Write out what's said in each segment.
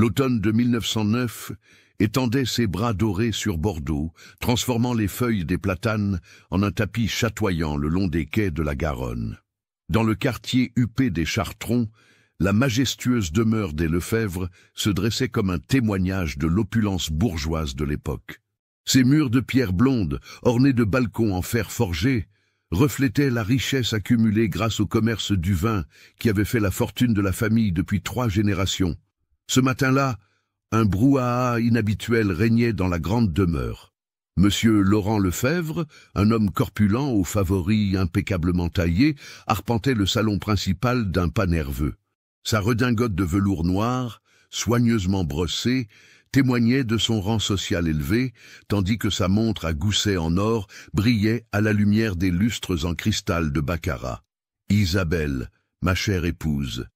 L'automne de 1909 étendait ses bras dorés sur Bordeaux, transformant les feuilles des platanes en un tapis chatoyant le long des quais de la Garonne. Dans le quartier huppé des Chartrons, la majestueuse demeure des Lefebvre se dressait comme un témoignage de l'opulence bourgeoise de l'époque. Ses murs de pierre blonde, ornés de balcons en fer forgé, reflétaient la richesse accumulée grâce au commerce du vin qui avait fait la fortune de la famille depuis 3 générations. Ce matin-là, un brouhaha inhabituel régnait dans la grande demeure. Monsieur Laurent Lefebvre, un homme corpulent aux favoris impeccablement taillés, arpentait le salon principal d'un pas nerveux. Sa redingote de velours noir, soigneusement brossée, témoignait de son rang social élevé, tandis que sa montre à gousset en or brillait à la lumière des lustres en cristal de baccarat. « Isabelle, ma chère épouse »,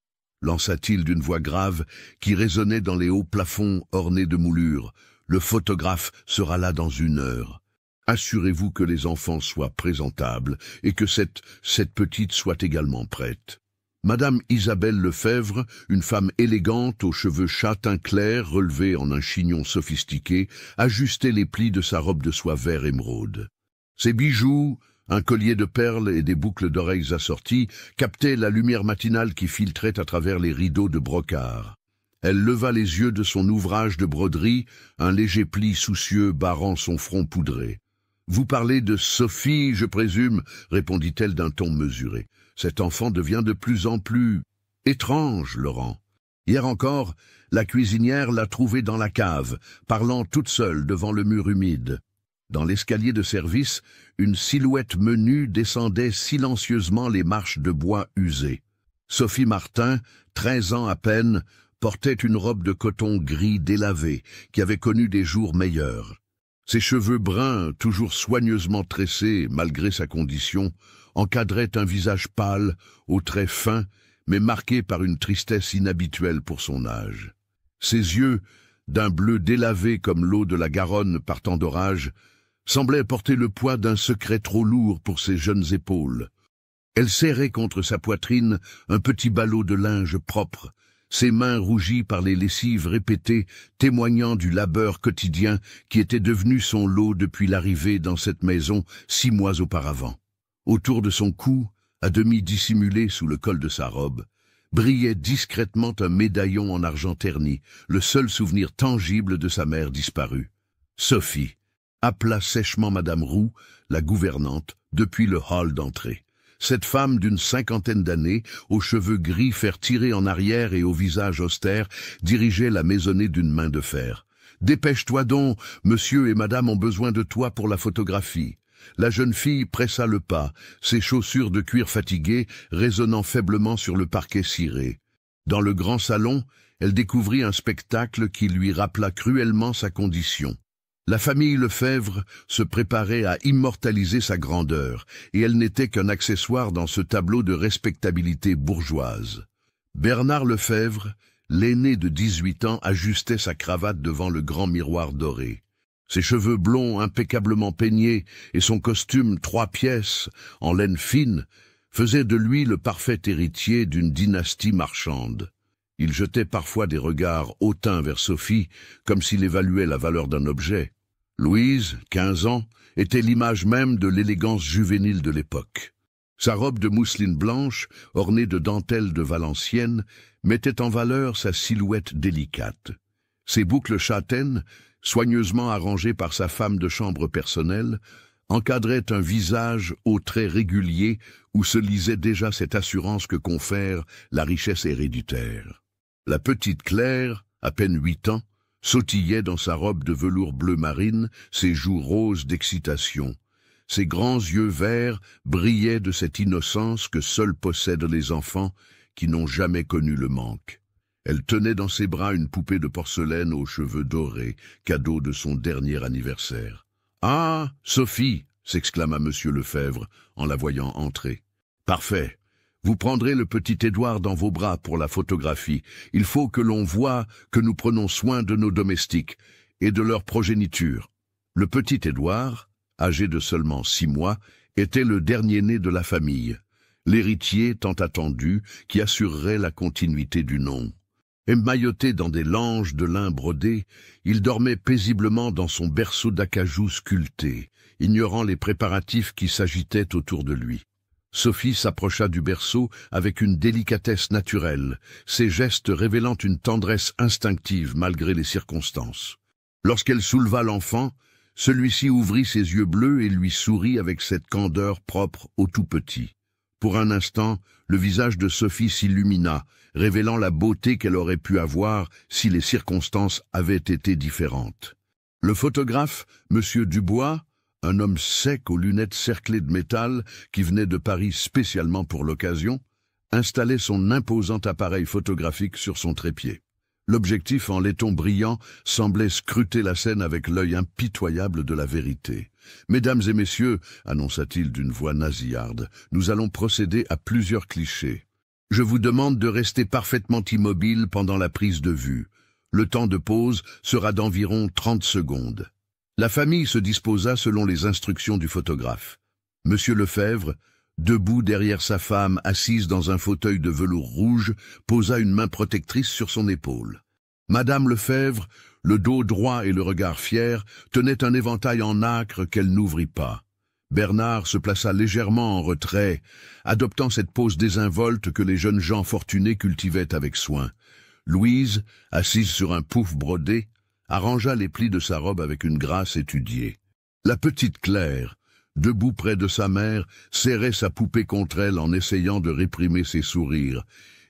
lança-t-il d'une voix grave qui résonnait dans les hauts plafonds ornés de moulures, « le photographe sera là dans 1 heure. Assurez-vous que les enfants soient présentables et que cette petite soit également prête. » Madame Isabelle Lefebvre, une femme élégante aux cheveux châtain clair relevés en un chignon sophistiqué, ajustait les plis de sa robe de soie vert émeraude. Ses bijoux, un collier de perles et des boucles d'oreilles assorties, captaient la lumière matinale qui filtrait à travers les rideaux de brocart. Elle leva les yeux de son ouvrage de broderie, un léger pli soucieux barrant son front poudré. « Vous parlez de Sophie, je présume » répondit-elle d'un ton mesuré. « Cet enfant devient de plus en plus étrange, Laurent. Hier encore, la cuisinière l'a trouvée dans la cave, parlant toute seule devant le mur humide. Dans l'escalier de service, une silhouette menue descendait silencieusement les marches de bois usées. Sophie Martin, 13 ans à peine, portait une robe de coton gris délavé, qui avait connu des jours meilleurs. Ses cheveux bruns, toujours soigneusement tressés malgré sa condition, encadraient un visage pâle, aux traits fins, mais marqué par une tristesse inhabituelle pour son âge. Ses yeux, d'un bleu délavé comme l'eau de la Garonne par temps d'orage, semblaient porter le poids d'un secret trop lourd pour ses jeunes épaules. Elle serrait contre sa poitrine un petit ballot de linge propre, ses mains rougies par les lessives répétées, témoignant du labeur quotidien qui était devenu son lot depuis l'arrivée dans cette maison 6 mois auparavant. Autour de son cou, à demi dissimulé sous le col de sa robe, brillait discrètement un médaillon en argent terni, le seul souvenir tangible de sa mère disparue. Sophie appela sèchement Madame Roux, la gouvernante, depuis le hall d'entrée. Cette femme d'une 50aine d'années, aux cheveux gris fer tirés en arrière et au visage austère, dirigeait la maisonnée d'une main de fer. « Dépêche-toi donc, monsieur et madame ont besoin de toi pour la photographie. » La jeune fille pressa le pas, ses chaussures de cuir fatiguées résonnant faiblement sur le parquet ciré. Dans le grand salon, elle découvrit un spectacle qui lui rappela cruellement sa condition. La famille Lefebvre se préparait à immortaliser sa grandeur, et elle n'était qu'un accessoire dans ce tableau de respectabilité bourgeoise. Bernard Lefebvre, l'aîné de 18 ans, ajustait sa cravate devant le grand miroir doré. Ses cheveux blonds impeccablement peignés et son costume 3 pièces, en laine fine, faisaient de lui le parfait héritier d'une dynastie marchande. Il jetait parfois des regards hautains vers Sophie, comme s'il évaluait la valeur d'un objet. Louise, 15 ans, était l'image même de l'élégance juvénile de l'époque. Sa robe de mousseline blanche, ornée de dentelles de Valenciennes, mettait en valeur sa silhouette délicate. Ses boucles châtaines, soigneusement arrangées par sa femme de chambre personnelle, encadraient un visage aux traits réguliers où se lisait déjà cette assurance que confère la richesse héréditaire. La petite Claire, à peine 8 ans, sautillait dans sa robe de velours bleu marine, ses joues roses d'excitation. Ses grands yeux verts brillaient de cette innocence que seuls possèdent les enfants qui n'ont jamais connu le manque. Elle tenait dans ses bras une poupée de porcelaine aux cheveux dorés, cadeau de son dernier anniversaire. « Ah, Sophie !» s'exclama Monsieur Lefebvre en la voyant entrer. « Parfait. Vous prendrez le petit Édouard dans vos bras pour la photographie. Il faut que l'on voie que nous prenons soin de nos domestiques et de leur progéniture. » Le petit Édouard, âgé de seulement 6 mois, était le dernier-né de la famille, l'héritier tant attendu qui assurerait la continuité du nom. Emmailloté dans des langes de lin brodé, il dormait paisiblement dans son berceau d'acajou sculpté, ignorant les préparatifs qui s'agitaient autour de lui. Sophie s'approcha du berceau avec une délicatesse naturelle, ses gestes révélant une tendresse instinctive malgré les circonstances. Lorsqu'elle souleva l'enfant, celui-ci ouvrit ses yeux bleus et lui sourit avec cette candeur propre au tout petit. Pour un instant, le visage de Sophie s'illumina, révélant la beauté qu'elle aurait pu avoir si les circonstances avaient été différentes. Le photographe, M. Dubois, un homme sec aux lunettes cerclées de métal qui venait de Paris spécialement pour l'occasion, installait son imposant appareil photographique sur son trépied. L'objectif en laiton brillant semblait scruter la scène avec l'œil impitoyable de la vérité. « Mesdames et messieurs, annonça-t-il d'une voix nasillarde, nous allons procéder à plusieurs clichés. Je vous demande de rester parfaitement immobile pendant la prise de vue. Le temps de pause sera d'environ 30 secondes. » La famille se disposa selon les instructions du photographe. Monsieur Lefebvre, debout derrière sa femme assise dans un fauteuil de velours rouge, posa une main protectrice sur son épaule. Madame Lefebvre, le dos droit et le regard fier, tenait un éventail en nacre qu'elle n'ouvrit pas. Bernard se plaça légèrement en retrait, adoptant cette pose désinvolte que les jeunes gens fortunés cultivaient avec soin. Louise, assise sur un pouf brodé, arrangea les plis de sa robe avec une grâce étudiée. La petite Claire, debout près de sa mère, serrait sa poupée contre elle en essayant de réprimer ses sourires,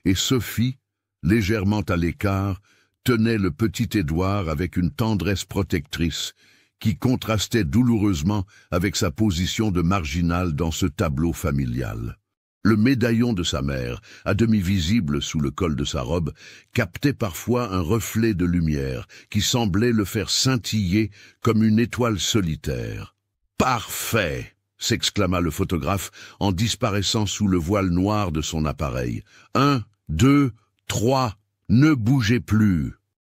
et Sophie, légèrement à l'écart, tenait le petit Édouard avec une tendresse protectrice qui contrastait douloureusement avec sa position de marginal dans ce tableau familial. Le médaillon de sa mère, à demi visible sous le col de sa robe, captait parfois un reflet de lumière qui semblait le faire scintiller comme une étoile solitaire. « Parfait !» s'exclama le photographe en disparaissant sous le voile noir de son appareil. « 1, 2, 3, ne bougez plus !»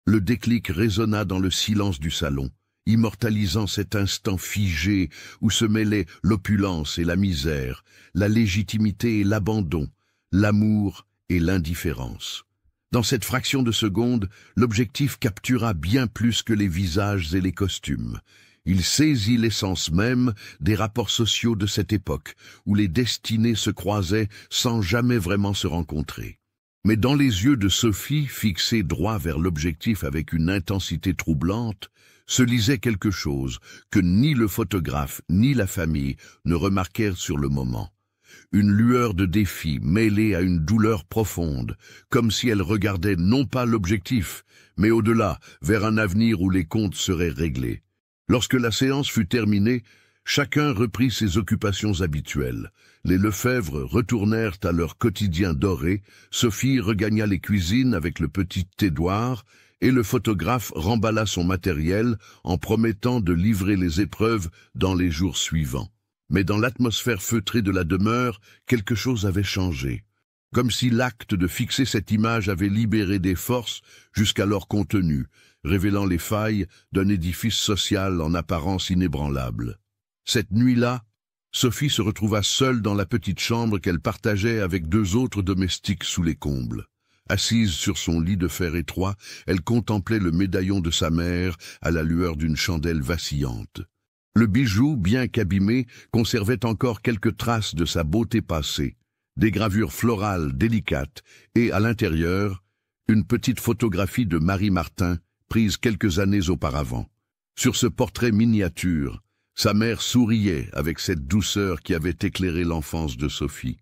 Le déclic résonna dans le silence du salon, immortalisant cet instant figé où se mêlaient l'opulence et la misère, la légitimité et l'abandon, l'amour et l'indifférence. Dans cette fraction de seconde, l'objectif captura bien plus que les visages et les costumes. Il saisit l'essence même des rapports sociaux de cette époque, où les destinées se croisaient sans jamais vraiment se rencontrer. Mais dans les yeux de Sophie, fixés droit vers l'objectif avec une intensité troublante, se lisait quelque chose que ni le photographe ni la famille ne remarquèrent sur le moment. Une lueur de défi mêlée à une douleur profonde, comme si elle regardait non pas l'objectif, mais au-delà, vers un avenir où les comptes seraient réglés. Lorsque la séance fut terminée, chacun reprit ses occupations habituelles. Les Lefebvre retournèrent à leur quotidien doré, Sophie regagna les cuisines avec le petit Édouard, et le photographe remballa son matériel en promettant de livrer les épreuves dans les jours suivants. Mais dans l'atmosphère feutrée de la demeure, quelque chose avait changé. Comme si l'acte de fixer cette image avait libéré des forces jusqu'alors contenues, révélant les failles d'un édifice social en apparence inébranlable. Cette nuit-là, Sophie se retrouva seule dans la petite chambre qu'elle partageait avec 2 autres domestiques sous les combles. Assise sur son lit de fer étroit, elle contemplait le médaillon de sa mère à la lueur d'une chandelle vacillante. Le bijou, bien qu'abîmé, conservait encore quelques traces de sa beauté passée, des gravures florales délicates et, à l'intérieur, une petite photographie de Marie Martin, prise quelques années auparavant. Sur ce portrait miniature, sa mère souriait avec cette douceur qui avait éclairé l'enfance de Sophie.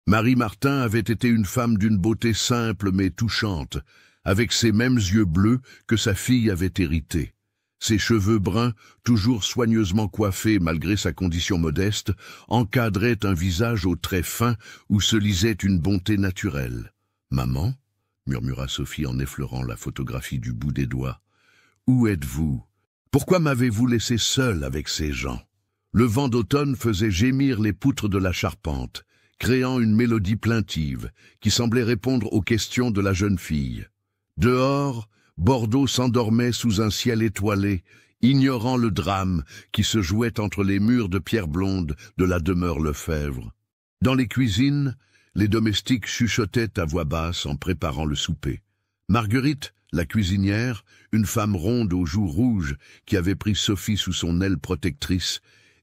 Marie Martin avait été une femme d'une beauté simple mais touchante, avec ces mêmes yeux bleus que sa fille avait hérités. Ses cheveux bruns, toujours soigneusement coiffés malgré sa condition modeste, encadraient un visage aux traits fins où se lisait une bonté naturelle. « Maman ?» murmura Sophie en effleurant la photographie du bout des doigts. « Où êtes-vous? Pourquoi m'avez-vous laissé seule avec ces gens ?» Le vent d'automne faisait gémir les poutres de la charpente, créant une mélodie plaintive qui semblait répondre aux questions de la jeune fille. Dehors, Bordeaux s'endormait sous un ciel étoilé, ignorant le drame qui se jouait entre les murs de pierre blonde de la demeure Lefebvre. Dans les cuisines, les domestiques chuchotaient à voix basse en préparant le souper. Marguerite, la cuisinière, une femme ronde aux joues rouges qui avait pris Sophie sous son aile protectrice,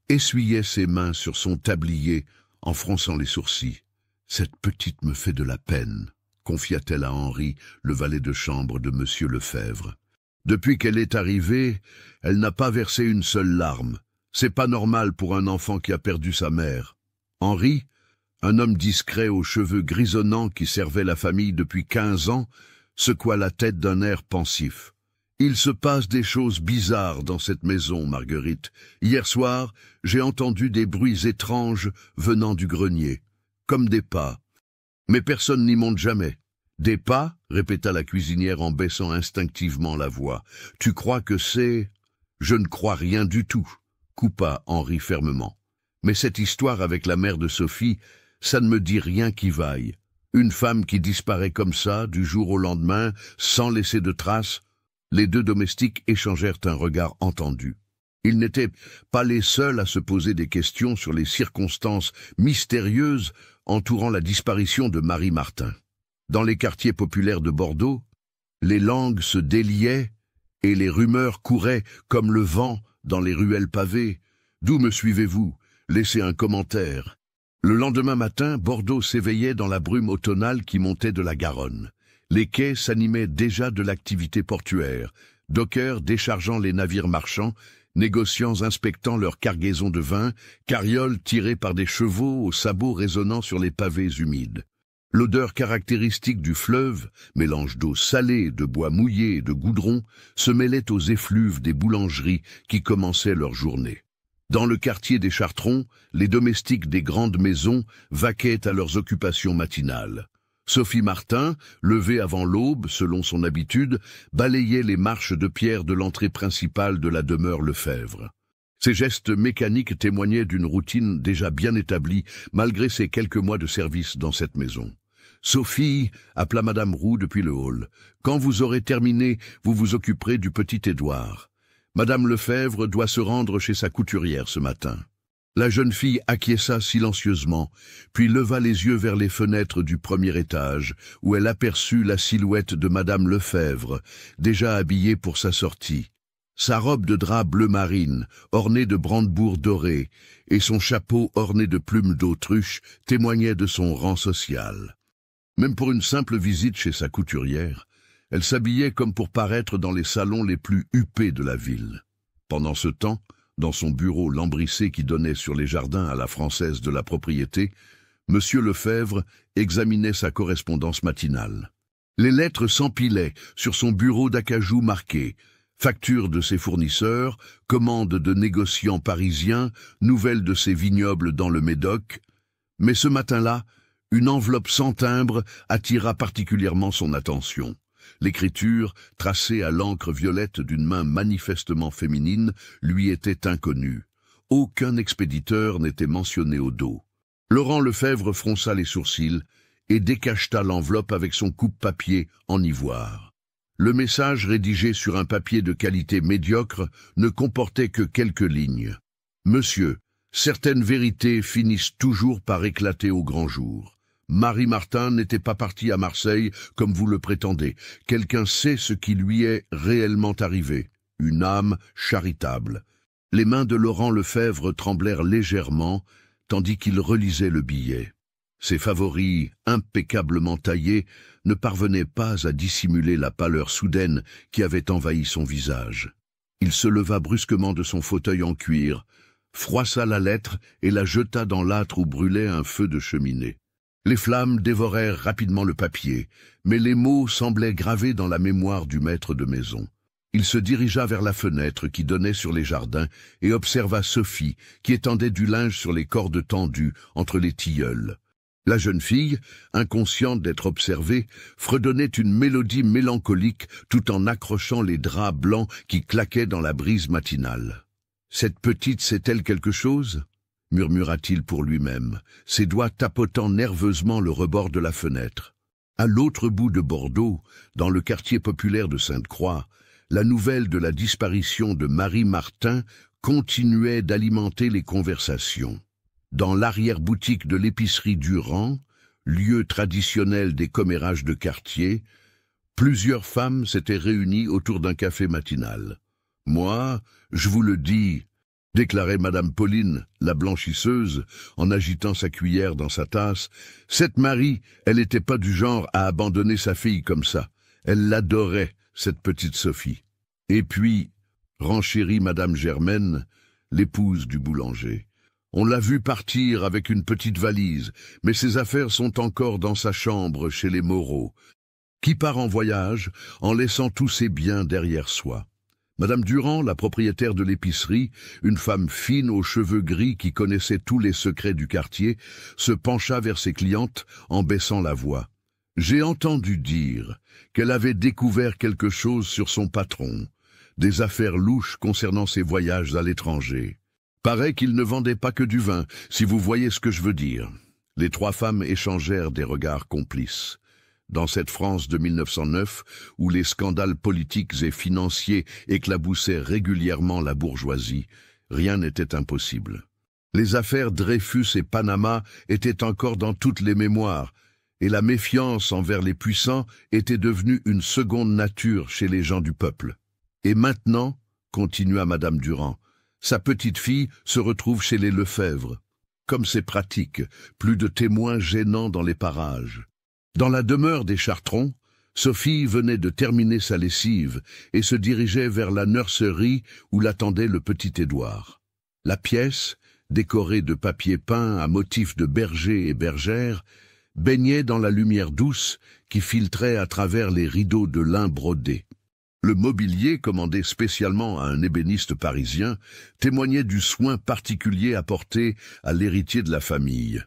essuyait ses mains sur son tablier en fronçant les sourcils. « Cette petite me fait de la peine », confia-t-elle à Henri, le valet de chambre de Monsieur Lefebvre. « Depuis qu'elle est arrivée, elle n'a pas versé une seule larme. C'est pas normal pour un enfant qui a perdu sa mère. » Henri, un homme discret aux cheveux grisonnants qui servait la famille depuis 15 ans, secoua la tête d'un air pensif. « Il se passe des choses bizarres dans cette maison, Marguerite. Hier soir, j'ai entendu des bruits étranges venant du grenier, comme des pas. Mais personne n'y monte jamais. »« Des pas ?» répéta la cuisinière en baissant instinctivement la voix. « Tu crois que c'est... »« Je ne crois rien du tout, » coupa Henri fermement. « Mais cette histoire avec la mère de Sophie, ça ne me dit rien qui vaille. Une femme qui disparaît comme ça, du jour au lendemain, sans laisser de traces. » Les deux domestiques échangèrent un regard entendu. Ils n'étaient pas les seuls à se poser des questions sur les circonstances mystérieuses entourant la disparition de Marie Martin. Dans les quartiers populaires de Bordeaux, les langues se déliaient et les rumeurs couraient comme le vent dans les ruelles pavées. D'où me suivez-vous? Laissez un commentaire. Le lendemain matin, Bordeaux s'éveillait dans la brume automnale qui montait de la Garonne. Les quais s'animaient déjà de l'activité portuaire, dockers déchargeant les navires marchands, négociants inspectant leurs cargaisons de vin, carrioles tirées par des chevaux aux sabots résonnant sur les pavés humides. L'odeur caractéristique du fleuve, mélange d'eau salée, de bois mouillé et de goudron, se mêlait aux effluves des boulangeries qui commençaient leur journée. Dans le quartier des Chartrons, les domestiques des grandes maisons vaquaient à leurs occupations matinales. Sophie Martin, levée avant l'aube, selon son habitude, balayait les marches de pierre de l'entrée principale de la demeure Lefebvre. Ses gestes mécaniques témoignaient d'une routine déjà bien établie, malgré ses quelques mois de service dans cette maison. « Sophie » appela Madame Roux depuis le hall. « Quand vous aurez terminé, vous vous occuperez du petit Édouard. Madame Lefebvre doit se rendre chez sa couturière ce matin. » La jeune fille acquiesça silencieusement, puis leva les yeux vers les fenêtres du premier étage, où elle aperçut la silhouette de Madame Lefebvre, déjà habillée pour sa sortie. Sa robe de drap bleu marine, ornée de brandebourgs dorés, et son chapeau orné de plumes d'autruche témoignaient de son rang social. Même pour une simple visite chez sa couturière, elle s'habillait comme pour paraître dans les salons les plus huppés de la ville. Pendant ce temps, dans son bureau lambrissé qui donnait sur les jardins à la française de la propriété, Monsieur Lefebvre examinait sa correspondance matinale. Les lettres s'empilaient sur son bureau d'acajou marqué « Factures de ses fournisseurs, commandes de négociants parisiens, nouvelles de ses vignobles dans le Médoc. » Mais ce matin-là, une enveloppe sans timbre attira particulièrement son attention. L'écriture, tracée à l'encre violette d'une main manifestement féminine, lui était inconnue. Aucun expéditeur n'était mentionné au dos. Laurent Lefebvre fronça les sourcils et décacheta l'enveloppe avec son coupe-papier en ivoire. Le message rédigé sur un papier de qualité médiocre ne comportait que quelques lignes. « Monsieur, certaines vérités finissent toujours par éclater au grand jour. Marie Martin n'était pas partie à Marseille comme vous le prétendez. Quelqu'un sait ce qui lui est réellement arrivé. Une âme charitable. » Les mains de Laurent Lefebvre tremblèrent légèrement, tandis qu'il relisait le billet. Ses favoris, impeccablement taillés, ne parvenaient pas à dissimuler la pâleur soudaine qui avait envahi son visage. Il se leva brusquement de son fauteuil en cuir, froissa la lettre et la jeta dans l'âtre où brûlait un feu de cheminée. Les flammes dévorèrent rapidement le papier, mais les mots semblaient gravés dans la mémoire du maître de maison. Il se dirigea vers la fenêtre qui donnait sur les jardins et observa Sophie qui étendait du linge sur les cordes tendues entre les tilleuls. La jeune fille, inconsciente d'être observée, fredonnait une mélodie mélancolique tout en accrochant les draps blancs qui claquaient dans la brise matinale. « Cette petite sait-elle quelque chose ?» murmura-t-il pour lui-même, ses doigts tapotant nerveusement le rebord de la fenêtre. À l'autre bout de Bordeaux, dans le quartier populaire de Sainte-Croix, la nouvelle de la disparition de Marie Martin continuait d'alimenter les conversations. Dans l'arrière-boutique de l'épicerie Durand, lieu traditionnel des commérages de quartier, Plusieurs femmes s'étaient réunies autour d'un café matinal. « Moi, je vous le dis, » déclarait Madame Pauline, la blanchisseuse, en agitant sa cuillère dans sa tasse. « Cette Marie, elle n'était pas du genre à abandonner sa fille comme ça. Elle l'adorait, cette petite Sophie. » Et puis, renchérit Madame Germaine, l'épouse du boulanger. On l'a vue partir avec une petite valise, mais ses affaires sont encore dans sa chambre chez les Moreau, qui part en voyage en laissant tous ses biens derrière soi. Madame Durand, la propriétaire de l'épicerie, une femme fine aux cheveux gris qui connaissait tous les secrets du quartier, se pencha vers ses clientes en baissant la voix. « J'ai entendu dire qu'elle avait découvert quelque chose sur son patron, des affaires louches concernant ses voyages à l'étranger. Paraît qu'il ne vendait pas que du vin, si vous voyez ce que je veux dire. » Les trois femmes échangèrent des regards complices. Dans cette France de 1909, où les scandales politiques et financiers éclaboussaient régulièrement la bourgeoisie, rien n'était impossible. Les affaires Dreyfus et Panama étaient encore dans toutes les mémoires, et la méfiance envers les puissants était devenue une seconde nature chez les gens du peuple. Et maintenant, continua Madame Durand, sa petite fille se retrouve chez les Lefebvre. Comme c'est pratique, plus de témoins gênants dans les parages. Dans la demeure des Chartrons, Sophie venait de terminer sa lessive et se dirigeait vers la nurserie où l'attendait le petit Édouard. La pièce, décorée de papier peint à motifs de berger et bergère, baignait dans la lumière douce qui filtrait à travers les rideaux de lin brodé. Le mobilier, commandé spécialement à un ébéniste parisien, témoignait du soin particulier apporté à l'héritier de la famille.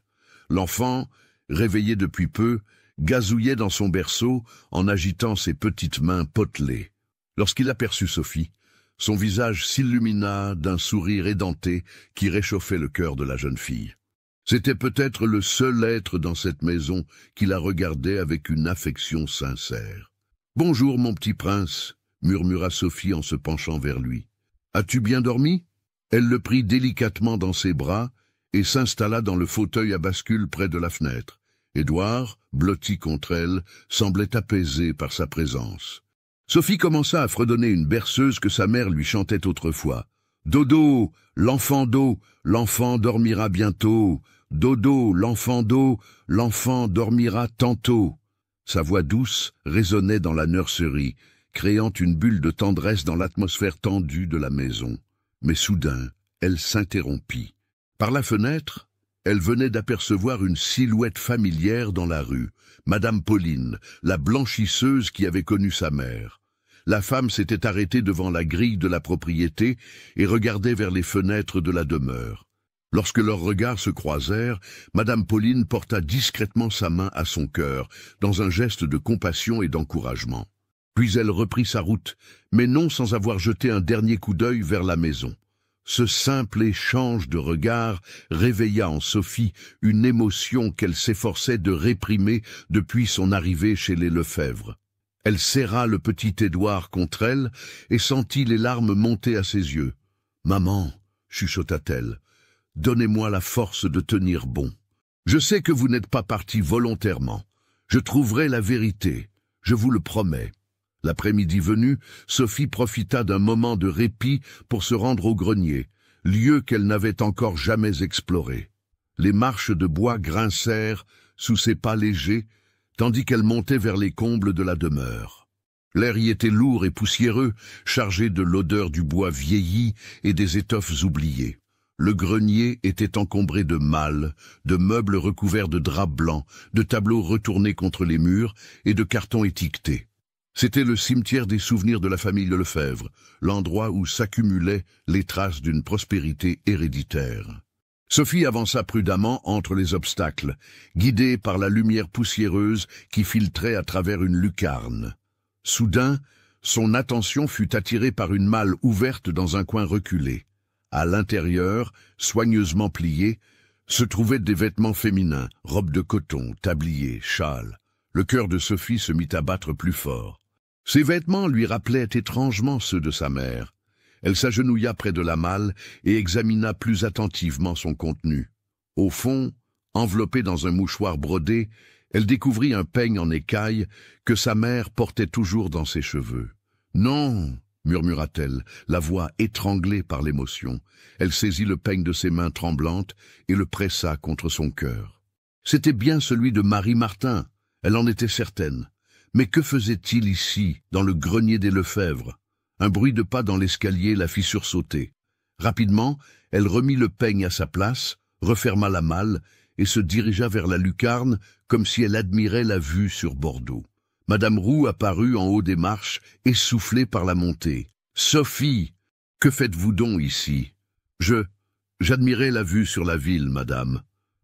L'enfant, réveillé depuis peu, gazouillait dans son berceau en agitant ses petites mains potelées. Lorsqu'il aperçut Sophie, son visage s'illumina d'un sourire édenté qui réchauffait le cœur de la jeune fille. C'était peut-être le seul être dans cette maison qui la regardait avec une affection sincère. « Bonjour, mon petit prince », murmura Sophie en se penchant vers lui. « As-tu bien dormi ?» Elle le prit délicatement dans ses bras et s'installa dans le fauteuil à bascule près de la fenêtre. Édouard, blotti contre elle, semblait apaisé par sa présence. Sophie commença à fredonner une berceuse que sa mère lui chantait autrefois. « Dodo, l'enfant d'eau, l'enfant dormira bientôt. Dodo, l'enfant d'eau, l'enfant dormira tantôt. » Sa voix douce résonnait dans la nurserie, créant une bulle de tendresse dans l'atmosphère tendue de la maison. Mais soudain, elle s'interrompit. Par la fenêtre, elle venait d'apercevoir une silhouette familière dans la rue, Madame Pauline, la blanchisseuse qui avait connu sa mère. La femme s'était arrêtée devant la grille de la propriété et regardait vers les fenêtres de la demeure. Lorsque leurs regards se croisèrent, Madame Pauline porta discrètement sa main à son cœur, dans un geste de compassion et d'encouragement. Puis elle reprit sa route, mais non sans avoir jeté un dernier coup d'œil vers la maison. Ce simple échange de regards réveilla en Sophie une émotion qu'elle s'efforçait de réprimer depuis son arrivée chez les Lefebvre. Elle serra le petit Édouard contre elle et sentit les larmes monter à ses yeux. « Maman, » chuchota-t-elle, « donnez-moi la force de tenir bon. Je sais que vous n'êtes pas parti volontairement. Je trouverai la vérité, je vous le promets. » L'après-midi venu, Sophie profita d'un moment de répit pour se rendre au grenier, lieu qu'elle n'avait encore jamais exploré. Les marches de bois grincèrent sous ses pas légers, tandis qu'elle montait vers les combles de la demeure. L'air y était lourd et poussiéreux, chargé de l'odeur du bois vieilli et des étoffes oubliées. Le grenier était encombré de malles, de meubles recouverts de draps blancs, de tableaux retournés contre les murs et de cartons étiquetés. C'était le cimetière des souvenirs de la famille Lefebvre, l'endroit où s'accumulaient les traces d'une prospérité héréditaire. Sophie avança prudemment entre les obstacles, guidée par la lumière poussiéreuse qui filtrait à travers une lucarne. Soudain, son attention fut attirée par une malle ouverte dans un coin reculé. À l'intérieur, soigneusement pliés, se trouvaient des vêtements féminins, robes de coton, tabliers, châles. Le cœur de Sophie se mit à battre plus fort. Ces vêtements lui rappelaient étrangement ceux de sa mère. Elle s'agenouilla près de la malle et examina plus attentivement son contenu. Au fond, enveloppée dans un mouchoir brodé, Elle découvrit un peigne en écaille que sa mère portait toujours dans ses cheveux. « Non !» murmura-t-elle, la voix étranglée par l'émotion. Elle saisit le peigne de ses mains tremblantes et le pressa contre son cœur. C'était bien celui de Marie Martin, elle en était certaine. Mais que faisait-il ici, dans le grenier des Lefebvre? Un bruit de pas dans l'escalier la fit sursauter. Rapidement, elle remit le peigne à sa place, referma la malle et se dirigea vers la lucarne comme si elle admirait la vue sur Bordeaux. Madame Roux apparut en haut des marches, essoufflée par la montée. « Sophie, que faites-vous donc ici ?»« J'admirais la vue sur la ville, madame, »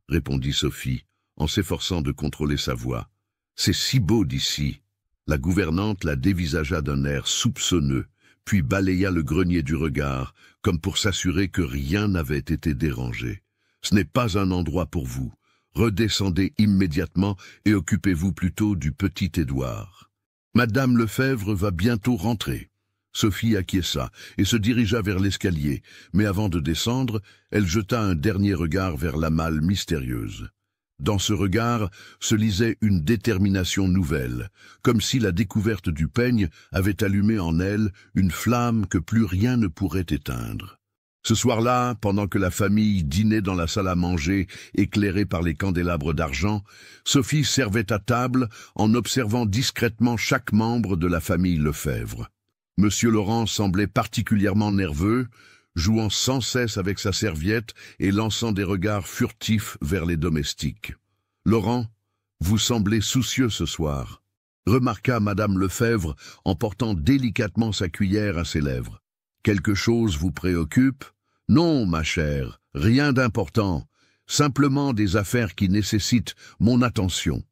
répondit Sophie, en s'efforçant de contrôler sa voix. « C'est si beau d'ici. » La gouvernante la dévisagea d'un air soupçonneux, puis balaya le grenier du regard, comme pour s'assurer que rien n'avait été dérangé. « Ce n'est pas un endroit pour vous. Redescendez immédiatement et occupez-vous plutôt du petit Édouard. Madame Lefebvre va bientôt rentrer. » Sophie acquiesça et se dirigea vers l'escalier, mais avant de descendre, elle jeta un dernier regard vers la malle mystérieuse. Dans ce regard se lisait une détermination nouvelle, comme si la découverte du peigne avait allumé en elle une flamme que plus rien ne pourrait éteindre. Ce soir-là, pendant que la famille dînait dans la salle à manger, éclairée par les candélabres d'argent, Sophie servait à table en observant discrètement chaque membre de la famille Lefebvre. Monsieur Laurent semblait particulièrement nerveux, jouant sans cesse avec sa serviette et lançant des regards furtifs vers les domestiques. « Laurent, vous semblez soucieux ce soir », remarqua madame Lefebvre en portant délicatement sa cuillère à ses lèvres. « Quelque chose vous préoccupe ? » ?»« Non, ma chère, rien d'important, simplement des affaires qui nécessitent mon attention. »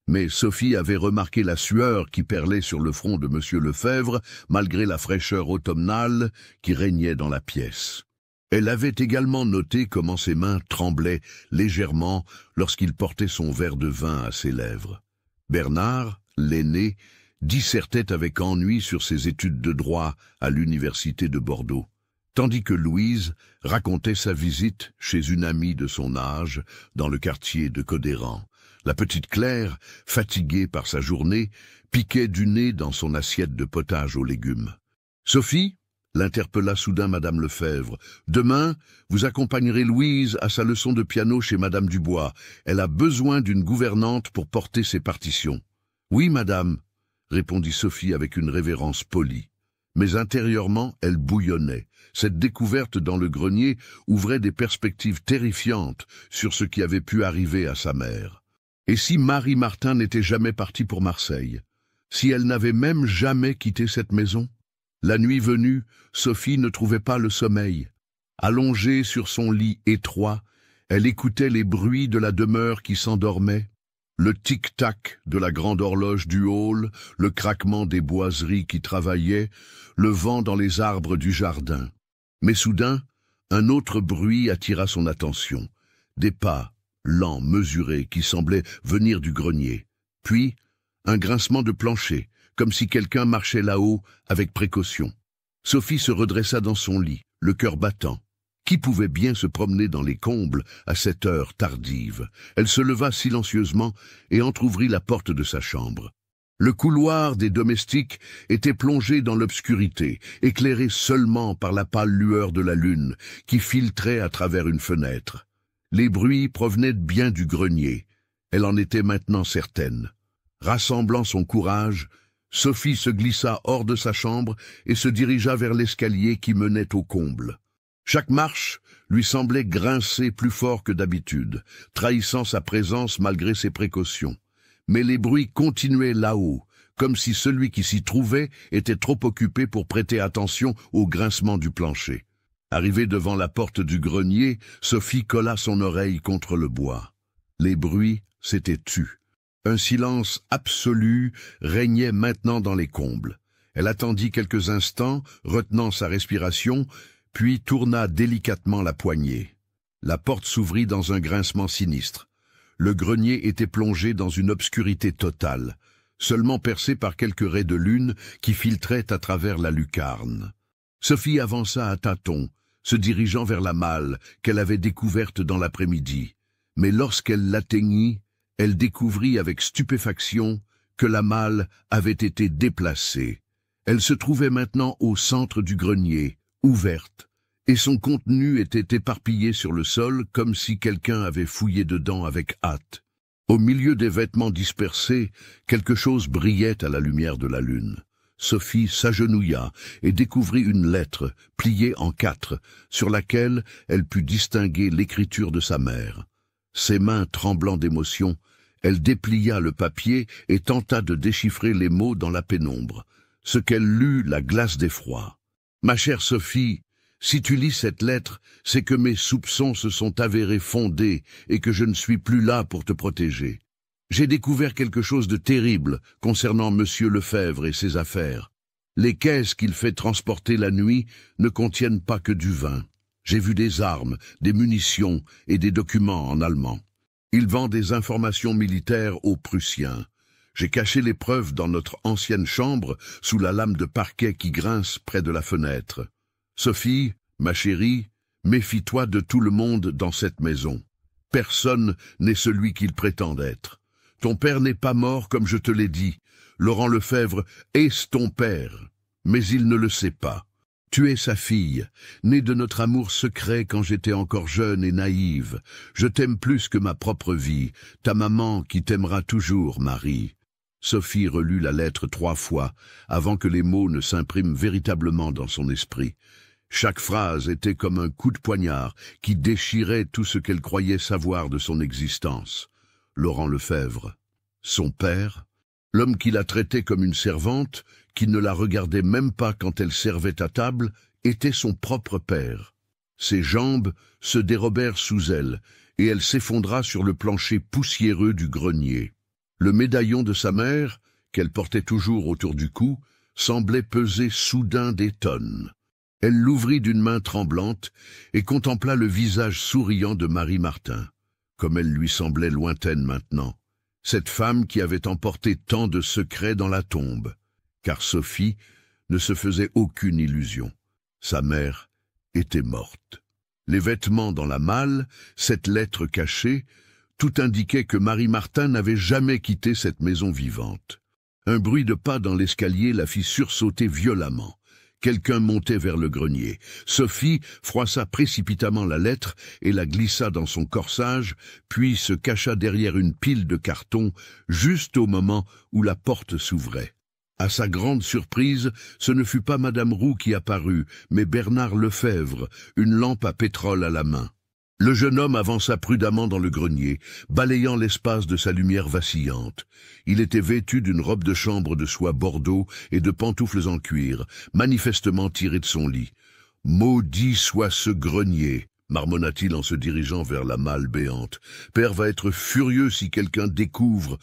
Mais Sophie avait remarqué la sueur qui perlait sur le front de monsieur Lefebvre, malgré la fraîcheur automnale qui régnait dans la pièce. Elle avait également noté comment ses mains tremblaient légèrement lorsqu'il portait son verre de vin à ses lèvres. Bernard, l'aîné, dissertait avec ennui sur ses études de droit à l'université de Bordeaux, tandis que Louise racontait sa visite chez une amie de son âge dans le quartier de Codéran. La petite Claire, fatiguée par sa journée, piquait du nez dans son assiette de potage aux légumes. « Sophie » l'interpella soudain madame Lefebvre. « Demain, vous accompagnerez Louise à sa leçon de piano chez madame Dubois. Elle a besoin d'une gouvernante pour porter ses partitions. »« Oui, madame » répondit Sophie avec une révérence polie. Mais intérieurement, elle bouillonnait. Cette découverte dans le grenier ouvrait des perspectives terrifiantes sur ce qui avait pu arriver à sa mère. Et si Marie Martin n'était jamais partie pour Marseille? Si elle n'avait même jamais quitté cette maison? La nuit venue, Sophie ne trouvait pas le sommeil. Allongée sur son lit étroit, elle écoutait les bruits de la demeure qui s'endormait, le tic-tac de la grande horloge du hall, le craquement des boiseries qui travaillaient, le vent dans les arbres du jardin. Mais soudain, un autre bruit attira son attention. Des pas, lents, mesurés, qui semblaient venir du grenier. Puis, un grincement de plancher, comme si quelqu'un marchait là-haut avec précaution. Sophie se redressa dans son lit, le cœur battant. Qui pouvait bien se promener dans les combles à cette heure tardive? Elle se leva silencieusement et entr'ouvrit la porte de sa chambre. Le couloir des domestiques était plongé dans l'obscurité, éclairé seulement par la pâle lueur de la lune qui filtrait à travers une fenêtre. Les bruits provenaient bien du grenier. Elle en était maintenant certaine. Rassemblant son courage, Sophie se glissa hors de sa chambre et se dirigea vers l'escalier qui menait au comble. Chaque marche lui semblait grincer plus fort que d'habitude, trahissant sa présence malgré ses précautions. Mais les bruits continuaient là-haut, comme si celui qui s'y trouvait était trop occupé pour prêter attention au grincement du plancher. Arrivée devant la porte du grenier, Sophie colla son oreille contre le bois. Les bruits s'étaient tus. Un silence absolu régnait maintenant dans les combles. Elle attendit quelques instants, retenant sa respiration, puis tourna délicatement la poignée. La porte s'ouvrit dans un grincement sinistre. Le grenier était plongé dans une obscurité totale, seulement percé par quelques raies de lune qui filtraient à travers la lucarne. Sophie avança à tâtons, se dirigeant vers la malle qu'elle avait découverte dans l'après-midi. Mais lorsqu'elle l'atteignit, Elle découvrit avec stupéfaction que la malle avait été déplacée. Elle se trouvait maintenant au centre du grenier, ouverte, et son contenu était éparpillé sur le sol comme si quelqu'un avait fouillé dedans avec hâte. Au milieu des vêtements dispersés, quelque chose brillait à la lumière de la lune. Sophie s'agenouilla et découvrit une lettre, pliée en 4, sur laquelle elle put distinguer l'écriture de sa mère. Ses mains tremblant d'émotion, elle déplia le papier et tenta de déchiffrer les mots dans la pénombre. Ce qu'elle lut la glace d'effroi. « Ma chère Sophie, si tu lis cette lettre, c'est que mes soupçons se sont avérés fondés et que je ne suis plus là pour te protéger. J'ai découvert quelque chose de terrible concernant Monsieur Lefebvre et ses affaires. Les caisses qu'il fait transporter la nuit ne contiennent pas que du vin. J'ai vu des armes, des munitions et des documents en allemand. Il vend des informations militaires aux Prussiens. J'ai caché les preuves dans notre ancienne chambre sous la lame de parquet qui grince près de la fenêtre. Sophie, ma chérie, méfie-toi de tout le monde dans cette maison. Personne n'est celui qu'il prétend être. Ton père n'est pas mort comme je te l'ai dit. Laurent Lefebvre est ton père, mais il ne le sait pas. Tu es sa fille, née de notre amour secret quand j'étais encore jeune et naïve. Je t'aime plus que ma propre vie, ta maman qui t'aimera toujours, Marie. » Sophie relut la lettre 3 fois, avant que les mots ne s'impriment véritablement dans son esprit. Chaque phrase était comme un coup de poignard qui déchirait tout ce qu'elle croyait savoir de son existence. Laurent Lefebvre, son père, l'homme qui la traitait comme une servante, qui ne la regardait même pas quand elle servait à table, était son propre père. Ses jambes se dérobèrent sous elle, et elle s'effondra sur le plancher poussiéreux du grenier. Le médaillon de sa mère, qu'elle portait toujours autour du cou, semblait peser soudain des tonnes. Elle l'ouvrit d'une main tremblante et contempla le visage souriant de Marie Martin, comme elle lui semblait lointaine maintenant, cette femme qui avait emporté tant de secrets dans la tombe, car Sophie ne se faisait aucune illusion. Sa mère était morte. Les vêtements dans la malle, cette lettre cachée, tout indiquait que Marie Martin n'avait jamais quitté cette maison vivante. Un bruit de pas dans l'escalier la fit sursauter violemment. Quelqu'un montait vers le grenier. Sophie froissa précipitamment la lettre et la glissa dans son corsage, puis se cacha derrière une pile de cartons, juste au moment où la porte s'ouvrait. À sa grande surprise, ce ne fut pas Madame Roux qui apparut, mais Bernard Lefebvre, une lampe à pétrole à la main. Le jeune homme avança prudemment dans le grenier, balayant l'espace de sa lumière vacillante. Il était vêtu d'une robe de chambre de soie bordeaux et de pantoufles en cuir, manifestement tirées de son lit. « Maudit soit ce grenier !» marmonna-t-il en se dirigeant vers la malle béante. « Père va être furieux si quelqu'un découvre. »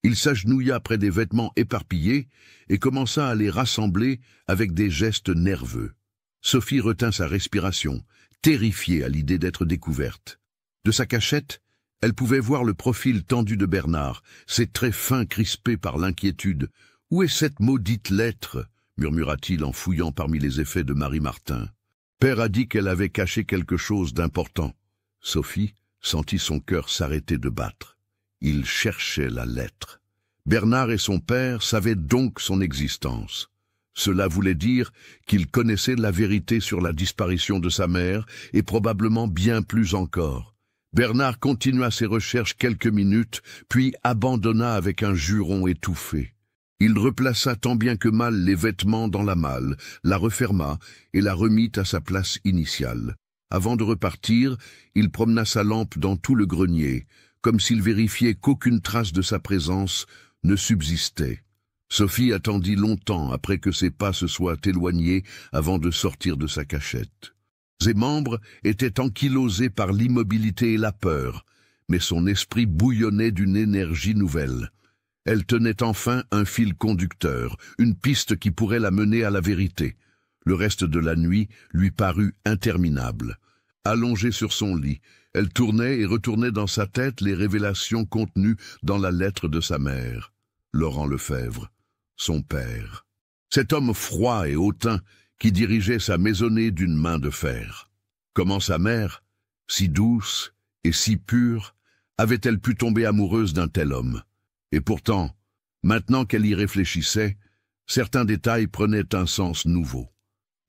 Il s'agenouilla près des vêtements éparpillés et commença à les rassembler avec des gestes nerveux. Sophie retint sa respiration, terrifiée à l'idée d'être découverte. De sa cachette, elle pouvait voir le profil tendu de Bernard, ses traits fins crispés par l'inquiétude. « Où est cette maudite lettre ?» murmura-t-il en fouillant parmi les effets de Marie Martin. « Père a dit qu'elle avait caché quelque chose d'important. » Sophie sentit son cœur s'arrêter de battre. Il cherchait la lettre. Bernard et son père savaient donc son existence. Cela voulait dire qu'il connaissait la vérité sur la disparition de sa mère et probablement bien plus encore. Bernard continua ses recherches quelques minutes, puis abandonna avec un juron étouffé. Il replaça tant bien que mal les vêtements dans la malle, la referma et la remit à sa place initiale. Avant de repartir, il promena sa lampe dans tout le grenier, comme s'il vérifiait qu'aucune trace de sa présence ne subsistait. Sophie attendit longtemps après que ses pas se soient éloignés avant de sortir de sa cachette. Ses membres étaient ankylosés par l'immobilité et la peur, mais son esprit bouillonnait d'une énergie nouvelle. Elle tenait enfin un fil conducteur, une piste qui pourrait la mener à la vérité. Le reste de la nuit lui parut interminable. Allongée sur son lit, elle tournait et retournait dans sa tête les révélations contenues dans la lettre de sa mère. Laurent Lefebvre, son père. Cet homme froid et hautain qui dirigeait sa maisonnée d'une main de fer. Comment sa mère, si douce et si pure, avait-elle pu tomber amoureuse d'un tel homme? Et pourtant, maintenant qu'elle y réfléchissait, certains détails prenaient un sens nouveau.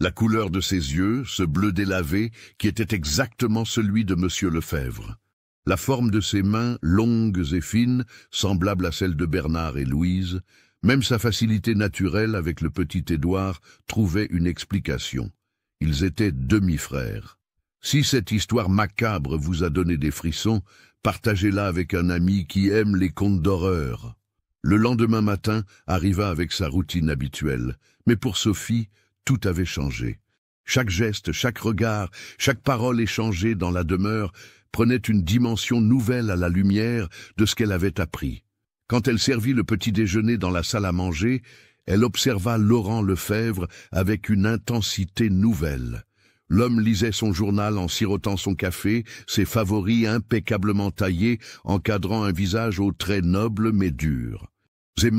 La couleur de ses yeux, ce bleu délavé, qui était exactement celui de M. Lefebvre. La forme de ses mains, longues et fines, semblables à celles de Bernard et Louise, même sa facilité naturelle avec le petit Édouard trouvait une explication. Ils étaient demi-frères. Si cette histoire macabre vous a donné des frissons, partagez-la avec un ami qui aime les contes d'horreur. Le lendemain matin arriva avec sa routine habituelle, mais pour Sophie, tout avait changé. Chaque geste, chaque regard, chaque parole échangée dans la demeure prenait une dimension nouvelle à la lumière de ce qu'elle avait appris. Quand elle servit le petit déjeuner dans la salle à manger, elle observa Laurent Lefebvre avec une intensité nouvelle. L'homme lisait son journal en sirotant son café, ses favoris impeccablement taillés, encadrant un visage aux traits nobles mais durs. Ces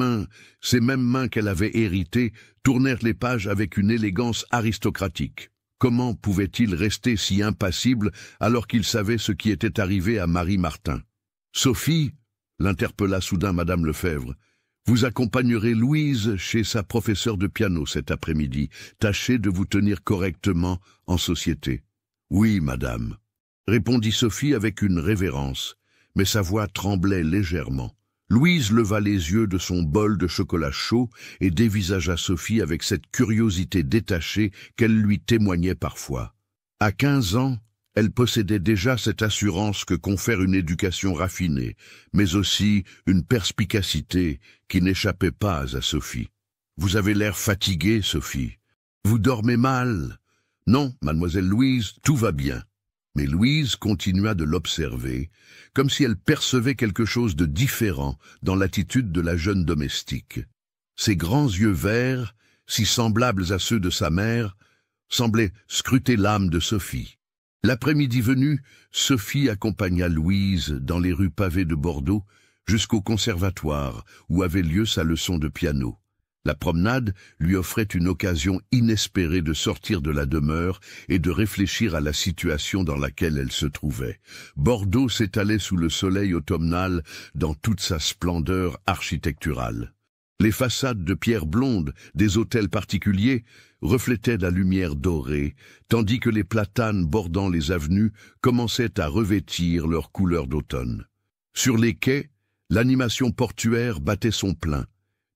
mêmes mains qu'elle avait héritées, tournèrent les pages avec une élégance aristocratique. Comment pouvait-il rester si impassible alors qu'il savait ce qui était arrivé à Marie Martin? « Sophie, l'interpella soudain Madame Lefebvre, vous accompagnerez Louise chez sa professeure de piano cet après-midi. Tâchez de vous tenir correctement en société. »« Oui, madame, » répondit Sophie avec une révérence, mais sa voix tremblait légèrement. Louise leva les yeux de son bol de chocolat chaud et dévisagea Sophie avec cette curiosité détachée qu'elle lui témoignait parfois. À 15 ans, elle possédait déjà cette assurance que confère une éducation raffinée, mais aussi une perspicacité qui n'échappait pas à Sophie. « Vous avez l'air fatiguée, Sophie. Vous dormez mal. »« Non, mademoiselle Louise, tout va bien. » Mais Louise continua de l'observer, comme si elle percevait quelque chose de différent dans l'attitude de la jeune domestique. Ses grands yeux verts, si semblables à ceux de sa mère, semblaient scruter l'âme de Sophie. L'après-midi venu, Sophie accompagna Louise dans les rues pavées de Bordeaux jusqu'au conservatoire où avait lieu sa leçon de piano. La promenade lui offrait une occasion inespérée de sortir de la demeure et de réfléchir à la situation dans laquelle elle se trouvait. Bordeaux s'étalait sous le soleil automnal dans toute sa splendeur architecturale. Les façades de pierre blonde des hôtels particuliers reflétaient la lumière dorée, tandis que les platanes bordant les avenues commençaient à revêtir leur couleur d'automne. Sur les quais, l'animation portuaire battait son plein.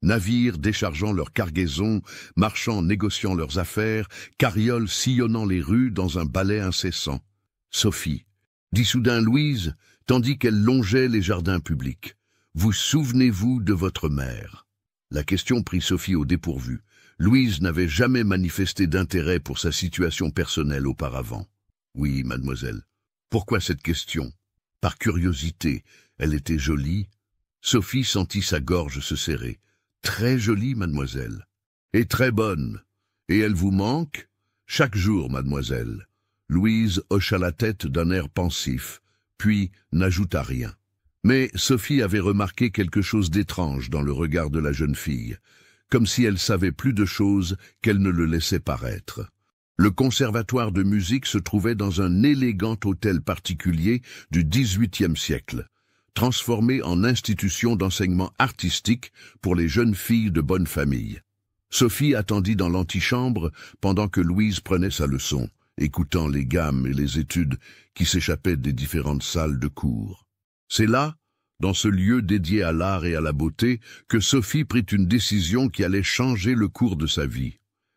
Navires déchargeant leurs cargaisons, marchands négociant leurs affaires, carrioles sillonnant les rues dans un ballet incessant. « Sophie, » dit soudain Louise, tandis qu'elle longeait les jardins publics, « vous souvenez-vous de votre mère ?» La question prit Sophie au dépourvu. Louise n'avait jamais manifesté d'intérêt pour sa situation personnelle auparavant. « Oui, mademoiselle. » Pourquoi cette question? Par curiosité, elle était jolie. Sophie sentit sa gorge se serrer. « Très jolie, mademoiselle. Et très bonne. Et elle vous manque? »« Chaque jour, mademoiselle. » Louise hocha la tête d'un air pensif, puis n'ajouta rien. Mais Sophie avait remarqué quelque chose d'étrange dans le regard de la jeune fille, comme si elle savait plus de choses qu'elle ne le laissait paraître. Le conservatoire de musique se trouvait dans un élégant hôtel particulier du XVIIIe siècle, transformé en institution d'enseignement artistique pour les jeunes filles de bonne famille. Sophie attendit dans l'antichambre pendant que Louise prenait sa leçon, écoutant les gammes et les études qui s'échappaient des différentes salles de cours. C'est là, dans ce lieu dédié à l'art et à la beauté, que Sophie prit une décision qui allait changer le cours de sa vie.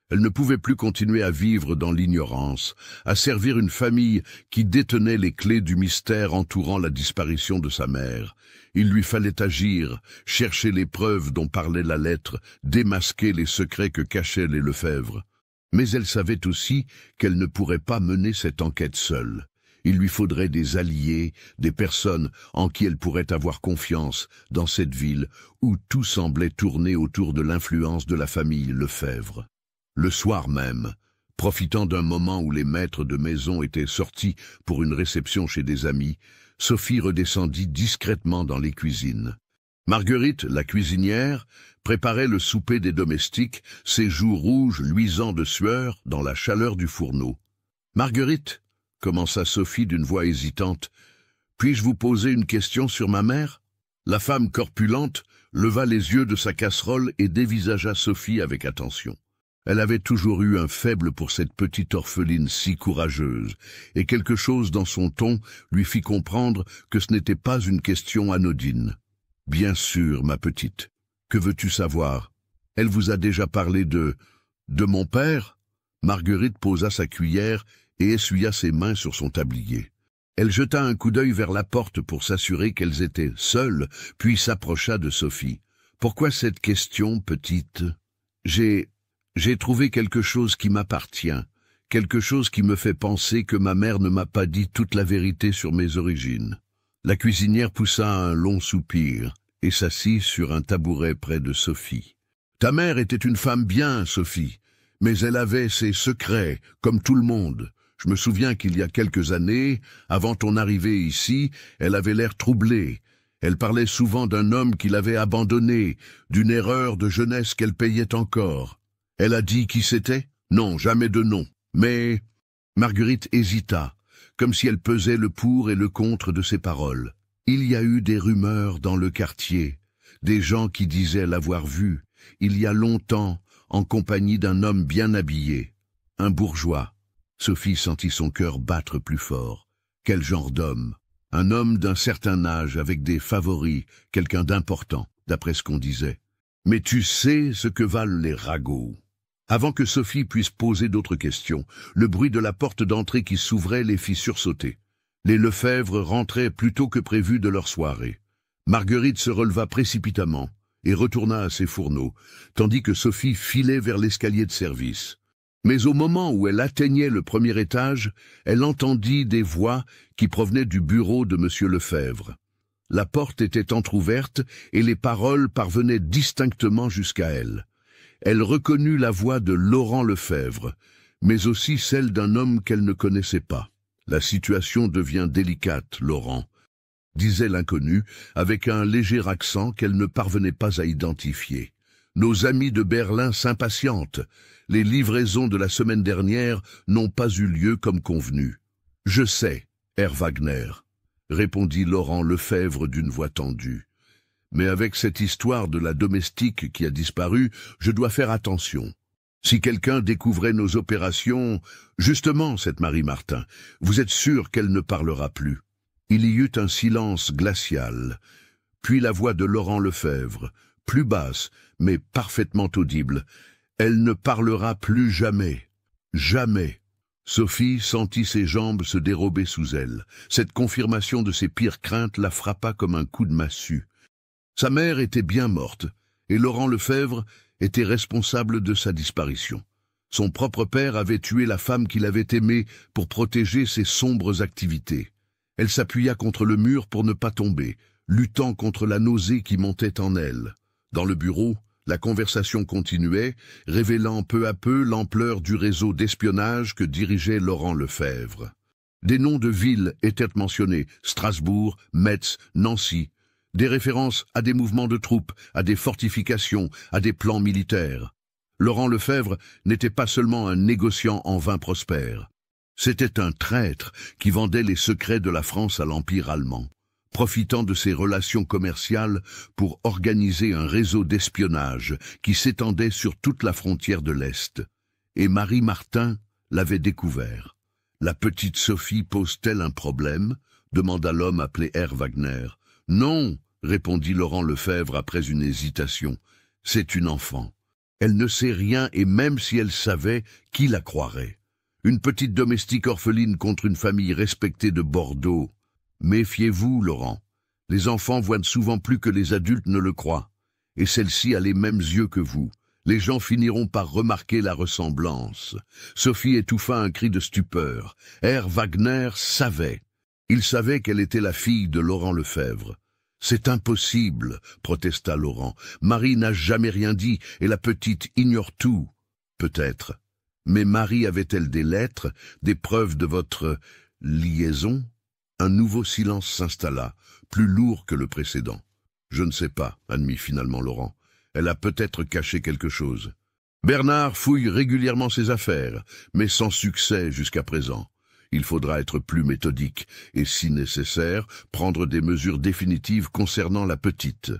Elle ne pouvait plus continuer à vivre dans l'ignorance, à servir une famille qui détenait les clés du mystère entourant la disparition de sa mère. Il lui fallait agir, chercher les preuves dont parlait la lettre, démasquer les secrets que cachaient les Lefebvre. Mais elle savait aussi qu'elle ne pourrait pas mener cette enquête seule. Il lui faudrait des alliés, des personnes en qui elle pourrait avoir confiance dans cette ville où tout semblait tourner autour de l'influence de la famille Lefebvre. Le soir même, profitant d'un moment où les maîtres de maison étaient sortis pour une réception chez des amis, Sophie redescendit discrètement dans les cuisines. Marguerite, la cuisinière, préparait le souper des domestiques, ses joues rouges luisant de sueur dans la chaleur du fourneau. « Marguerite » commença Sophie d'une voix hésitante, Puis-je vous poser une question sur ma mère ?» La femme corpulente leva les yeux de sa casserole et dévisagea Sophie avec attention. Elle avait toujours eu un faible pour cette petite orpheline si courageuse, et quelque chose dans son ton lui fit comprendre que ce n'était pas une question anodine. « Bien sûr, ma petite. Que veux-tu savoir? Elle vous a déjà parlé de mon père ?» Marguerite posa sa cuillère et essuya ses mains sur son tablier. Elle jeta un coup d'œil vers la porte pour s'assurer qu'elles étaient seules, puis s'approcha de Sophie. « Pourquoi cette question, petite ? J'ai trouvé quelque chose qui m'appartient, quelque chose qui me fait penser que ma mère ne m'a pas dit toute la vérité sur mes origines. » La cuisinière poussa un long soupir et s'assit sur un tabouret près de Sophie. « Ta mère était une femme bien, Sophie, mais elle avait ses secrets, comme tout le monde. Je me souviens qu'il y a quelques années, avant ton arrivée ici, elle avait l'air troublée. Elle parlait souvent d'un homme qui l'avait abandonnée, d'une erreur de jeunesse qu'elle payait encore. Elle a dit qui c'était? Non, jamais de nom. Mais... » Marguerite hésita, comme si elle pesait le pour et le contre de ses paroles. Il y a eu des rumeurs dans le quartier, des gens qui disaient l'avoir vue, il y a longtemps, en compagnie d'un homme bien habillé, un bourgeois. Sophie sentit son cœur battre plus fort. Quel genre d'homme? Un homme d'un certain âge, avec des favoris, quelqu'un d'important, d'après ce qu'on disait. Mais tu sais ce que valent les ragots. Avant que Sophie puisse poser d'autres questions, le bruit de la porte d'entrée qui s'ouvrait les fit sursauter. Les Lefebvre rentraient plus tôt que prévu de leur soirée. Marguerite se releva précipitamment et retourna à ses fourneaux, tandis que Sophie filait vers l'escalier de service. Mais au moment où elle atteignait le premier étage, elle entendit des voix qui provenaient du bureau de M. Lefebvre. La porte était entr'ouverte et les paroles parvenaient distinctement jusqu'à elle. Elle reconnut la voix de Laurent Lefebvre, mais aussi celle d'un homme qu'elle ne connaissait pas. « La situation devient délicate, Laurent », disait l'inconnu, avec un léger accent qu'elle ne parvenait pas à identifier. « Nos amis de Berlin s'impatientent. Les livraisons de la semaine dernière n'ont pas eu lieu comme convenu. »« Je sais, Herr Wagner », répondit Laurent Lefebvre d'une voix tendue. « Mais avec cette histoire de la domestique qui a disparu, je dois faire attention. Si quelqu'un découvrait nos opérations... Justement, cette Marie Martin, vous êtes sûr qu'elle ne parlera plus ?» Il y eut un silence glacial, puis la voix de Laurent Lefebvre, plus basse, mais parfaitement audible. « Elle ne parlera plus jamais. Jamais. » Sophie sentit ses jambes se dérober sous elle. Cette confirmation de ses pires craintes la frappa comme un coup de massue. Sa mère était bien morte, et Laurent Lefebvre était responsable de sa disparition. Son propre père avait tué la femme qu'il avait aimée pour protéger ses sombres activités. Elle s'appuya contre le mur pour ne pas tomber, luttant contre la nausée qui montait en elle. Dans le bureau, la conversation continuait, révélant peu à peu l'ampleur du réseau d'espionnage que dirigeait Laurent Lefebvre. Des noms de villes étaient mentionnés, Strasbourg, Metz, Nancy, des références à des mouvements de troupes, à des fortifications, à des plans militaires. Laurent Lefebvre n'était pas seulement un négociant en vin prospère. C'était un traître qui vendait les secrets de la France à l'Empire allemand, profitant de ses relations commerciales pour organiser un réseau d'espionnage qui s'étendait sur toute la frontière de l'Est. Et Marie Martin l'avait découvert. « La petite Sophie pose-t-elle un problème ?» demanda l'homme appelé Herr Wagner. « Non, » répondit Laurent Lefebvre après une hésitation. « C'est une enfant. Elle ne sait rien et même si elle savait, qui la croirait? Une petite domestique orpheline contre une famille respectée de Bordeaux. Méfiez-vous, Laurent. Les enfants voient souvent plus que les adultes ne le croient. Et celle-ci a les mêmes yeux que vous. Les gens finiront par remarquer la ressemblance. » Sophie étouffa un cri de stupeur. Herr Wagner savait. Il savait qu'elle était la fille de Laurent Lefebvre. « C'est impossible, » protesta Laurent. « Marie n'a jamais rien dit, et la petite ignore tout. » Peut-être. Mais Marie avait-elle des lettres, des preuves de votre liaison? Un nouveau silence s'installa, plus lourd que le précédent. « Je ne sais pas, » admit finalement Laurent. « Elle a peut-être caché quelque chose. Bernard fouille régulièrement ses affaires, mais sans succès jusqu'à présent. Il faudra être plus méthodique et, si nécessaire, prendre des mesures définitives concernant la petite.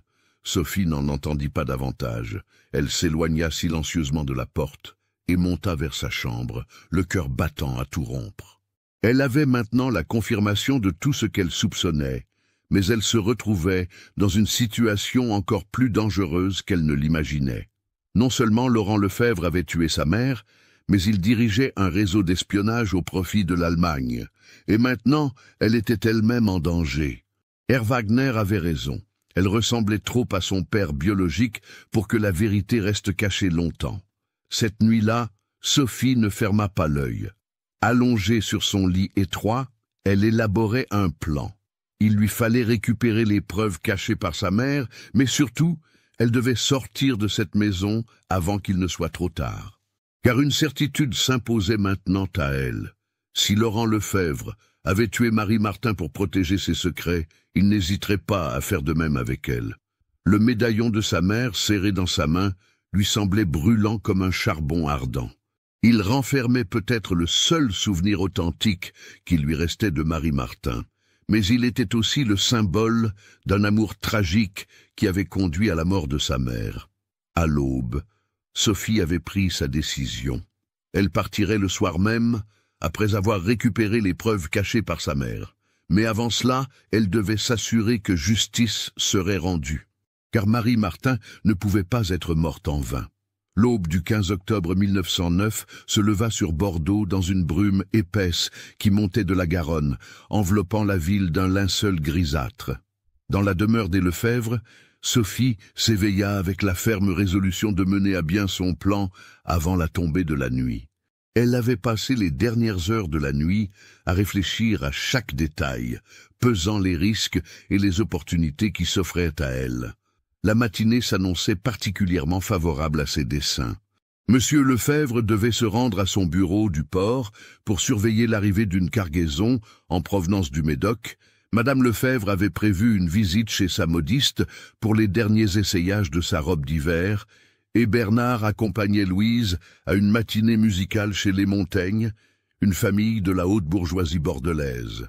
Sophie n'en entendit pas davantage. Elle s'éloigna silencieusement de la porte et monta vers sa chambre, le cœur battant à tout rompre. Elle avait maintenant la confirmation de tout ce qu'elle soupçonnait, mais elle se retrouvait dans une situation encore plus dangereuse qu'elle ne l'imaginait. Non seulement Laurent Lefebvre avait tué sa mère, mais il dirigeait un réseau d'espionnage au profit de l'Allemagne, et maintenant elle était elle-même en danger. Herr Wagner avait raison. Elle ressemblait trop à son père biologique pour que la vérité reste cachée longtemps. Cette nuit-là, Sophie ne ferma pas l'œil. Allongée sur son lit étroit, elle élaborait un plan. Il lui fallait récupérer les preuves cachées par sa mère, mais surtout, elle devait sortir de cette maison avant qu'il ne soit trop tard. Car une certitude s'imposait maintenant à elle. Si Laurent Lefebvre avait tué Marie Martin pour protéger ses secrets, il n'hésiterait pas à faire de même avec elle. Le médaillon de sa mère, serré dans sa main, lui semblait brûlant comme un charbon ardent. Il renfermait peut-être le seul souvenir authentique qui lui restait de Marie Martin, mais il était aussi le symbole d'un amour tragique qui avait conduit à la mort de sa mère. À l'aube, Sophie avait pris sa décision. Elle partirait le soir même, après avoir récupéré les preuves cachées par sa mère. Mais avant cela, elle devait s'assurer que justice serait rendue, car Marie Martin ne pouvait pas être morte en vain. L'aube du 15 octobre 1909 se leva sur Bordeaux dans une brume épaisse qui montait de la Garonne, enveloppant la ville d'un linceul grisâtre. Dans la demeure des Lefebvre, Sophie s'éveilla avec la ferme résolution de mener à bien son plan avant la tombée de la nuit. Elle avait passé les dernières heures de la nuit à réfléchir à chaque détail, pesant les risques et les opportunités qui s'offraient à elle. La matinée s'annonçait particulièrement favorable à ses desseins. Monsieur Lefebvre devait se rendre à son bureau du port pour surveiller l'arrivée d'une cargaison en provenance du Médoc. Madame Lefebvre avait prévu une visite chez sa modiste pour les derniers essayages de sa robe d'hiver, et Bernard accompagnait Louise à une matinée musicale chez les Montaigne, une famille de la haute bourgeoisie bordelaise.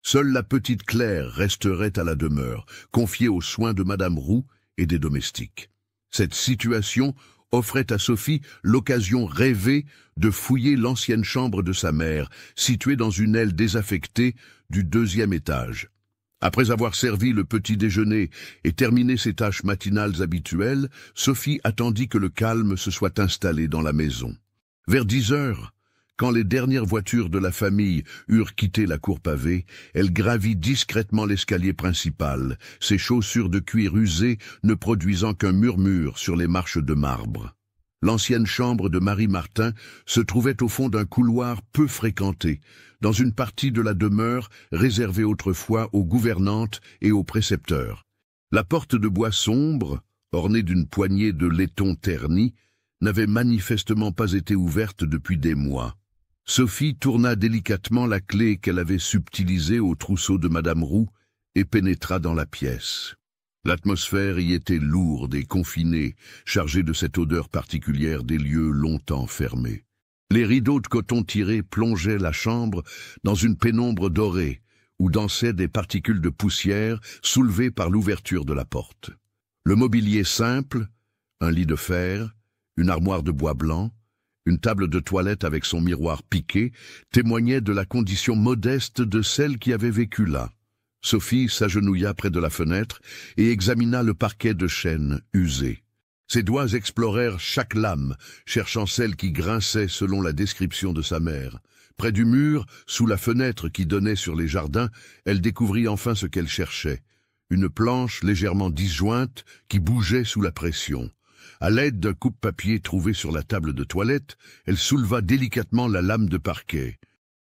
Seule la petite Claire resterait à la demeure, confiée aux soins de Madame Roux et des domestiques. Cette situation offrait à Sophie l'occasion rêvée de fouiller l'ancienne chambre de sa mère, située dans une aile désaffectée du 2e étage. Après avoir servi le petit déjeuner et terminé ses tâches matinales habituelles, Sophie attendit que le calme se soit installé dans la maison. Vers 10 heures, quand les dernières voitures de la famille eurent quitté la cour pavée, elle gravit discrètement l'escalier principal, ses chaussures de cuir usées ne produisant qu'un murmure sur les marches de marbre. L'ancienne chambre de Marie Martin se trouvait au fond d'un couloir peu fréquenté, dans une partie de la demeure réservée autrefois aux gouvernantes et aux précepteurs. La porte de bois sombre, ornée d'une poignée de laiton terni, n'avait manifestement pas été ouverte depuis des mois. Sophie tourna délicatement la clé qu'elle avait subtilisée au trousseau de Madame Roux et pénétra dans la pièce. L'atmosphère y était lourde et confinée, chargée de cette odeur particulière des lieux longtemps fermés. Les rideaux de coton tiré plongeaient la chambre dans une pénombre dorée, où dansaient des particules de poussière soulevées par l'ouverture de la porte. Le mobilier simple, un lit de fer, une armoire de bois blanc, une table de toilette avec son miroir piqué, témoignaient de la condition modeste de celle qui avait vécu là. Sophie s'agenouilla près de la fenêtre et examina le parquet de chêne usé. Ses doigts explorèrent chaque lame, cherchant celle qui grinçait selon la description de sa mère. Près du mur, sous la fenêtre qui donnait sur les jardins, elle découvrit enfin ce qu'elle cherchait. Une planche légèrement disjointe qui bougeait sous la pression. À l'aide d'un coupe-papier trouvé sur la table de toilette, elle souleva délicatement la lame de parquet.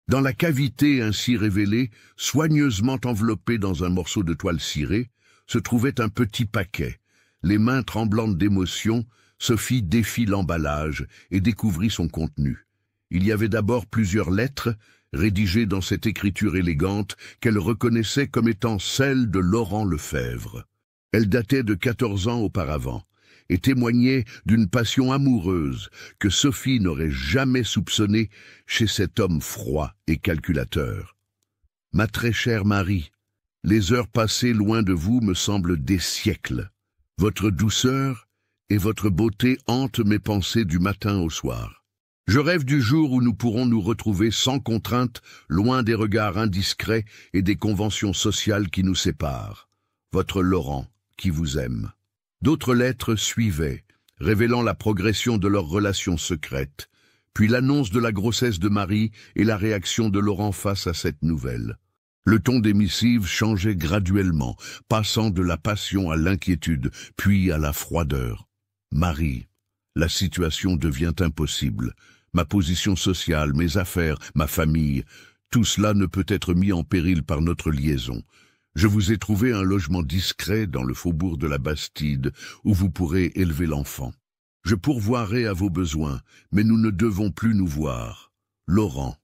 Dans la cavité ainsi révélée, soigneusement enveloppée dans un morceau de toile cirée, se trouvait un petit paquet. Les mains tremblantes d'émotion, Sophie défit l'emballage et découvrit son contenu. Il y avait d'abord plusieurs lettres, rédigées dans cette écriture élégante qu'elle reconnaissait comme étant celles de Laurent Lefebvre. Elles dataient de 14 ans auparavant, et témoignait d'une passion amoureuse que Sophie n'aurait jamais soupçonnée chez cet homme froid et calculateur. « Ma très chère Marie, les heures passées loin de vous me semblent des siècles. Votre douceur et votre beauté hantent mes pensées du matin au soir. Je rêve du jour où nous pourrons nous retrouver sans contrainte, loin des regards indiscrets et des conventions sociales qui nous séparent. Votre Laurent, qui vous aime. » D'autres lettres suivaient, révélant la progression de leur relation secrète, puis l'annonce de la grossesse de Marie et la réaction de Laurent face à cette nouvelle. Le ton des missives changeait graduellement, passant de la passion à l'inquiétude, puis à la froideur. « Marie, la situation devient impossible. Ma position sociale, mes affaires, ma famille, tout cela ne peut être mis en péril par notre liaison. Je vous ai trouvé un logement discret dans le faubourg de la Bastide, où vous pourrez élever l'enfant. Je pourvoirai à vos besoins, mais nous ne devons plus nous voir. Laurent. »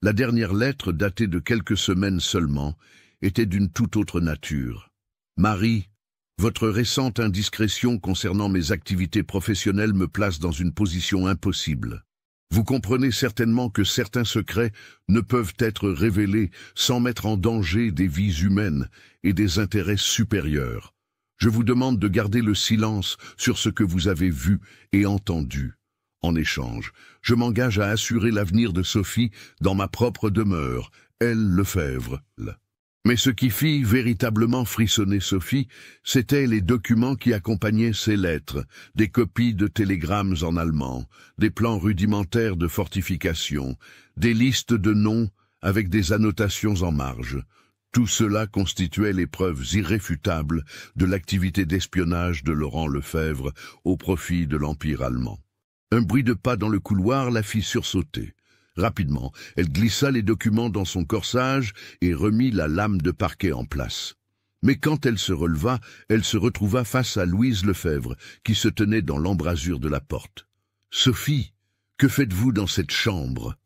La dernière lettre, datée de quelques semaines seulement, était d'une toute autre nature. « Marie, votre récente indiscrétion concernant mes activités professionnelles me place dans une position impossible. Vous comprenez certainement que certains secrets ne peuvent être révélés sans mettre en danger des vies humaines et des intérêts supérieurs. Je vous demande de garder le silence sur ce que vous avez vu et entendu. En échange, je m'engage à assurer l'avenir de Sophie dans ma propre demeure, elle Lefebvre. Mais ce qui fit véritablement frissonner Sophie, c'étaient les documents qui accompagnaient ces lettres, des copies de télégrammes en allemand, des plans rudimentaires de fortification, des listes de noms avec des annotations en marge. Tout cela constituait les preuves irréfutables de l'activité d'espionnage de Laurent Lefebvre au profit de l'Empire allemand. Un bruit de pas dans le couloir la fit sursauter. Rapidement, elle glissa les documents dans son corsage et remit la lame de parquet en place. Mais quand elle se releva, elle se retrouva face à Louise Lefebvre, qui se tenait dans l'embrasure de la porte. « Sophie, que faites-vous dans cette chambre ?»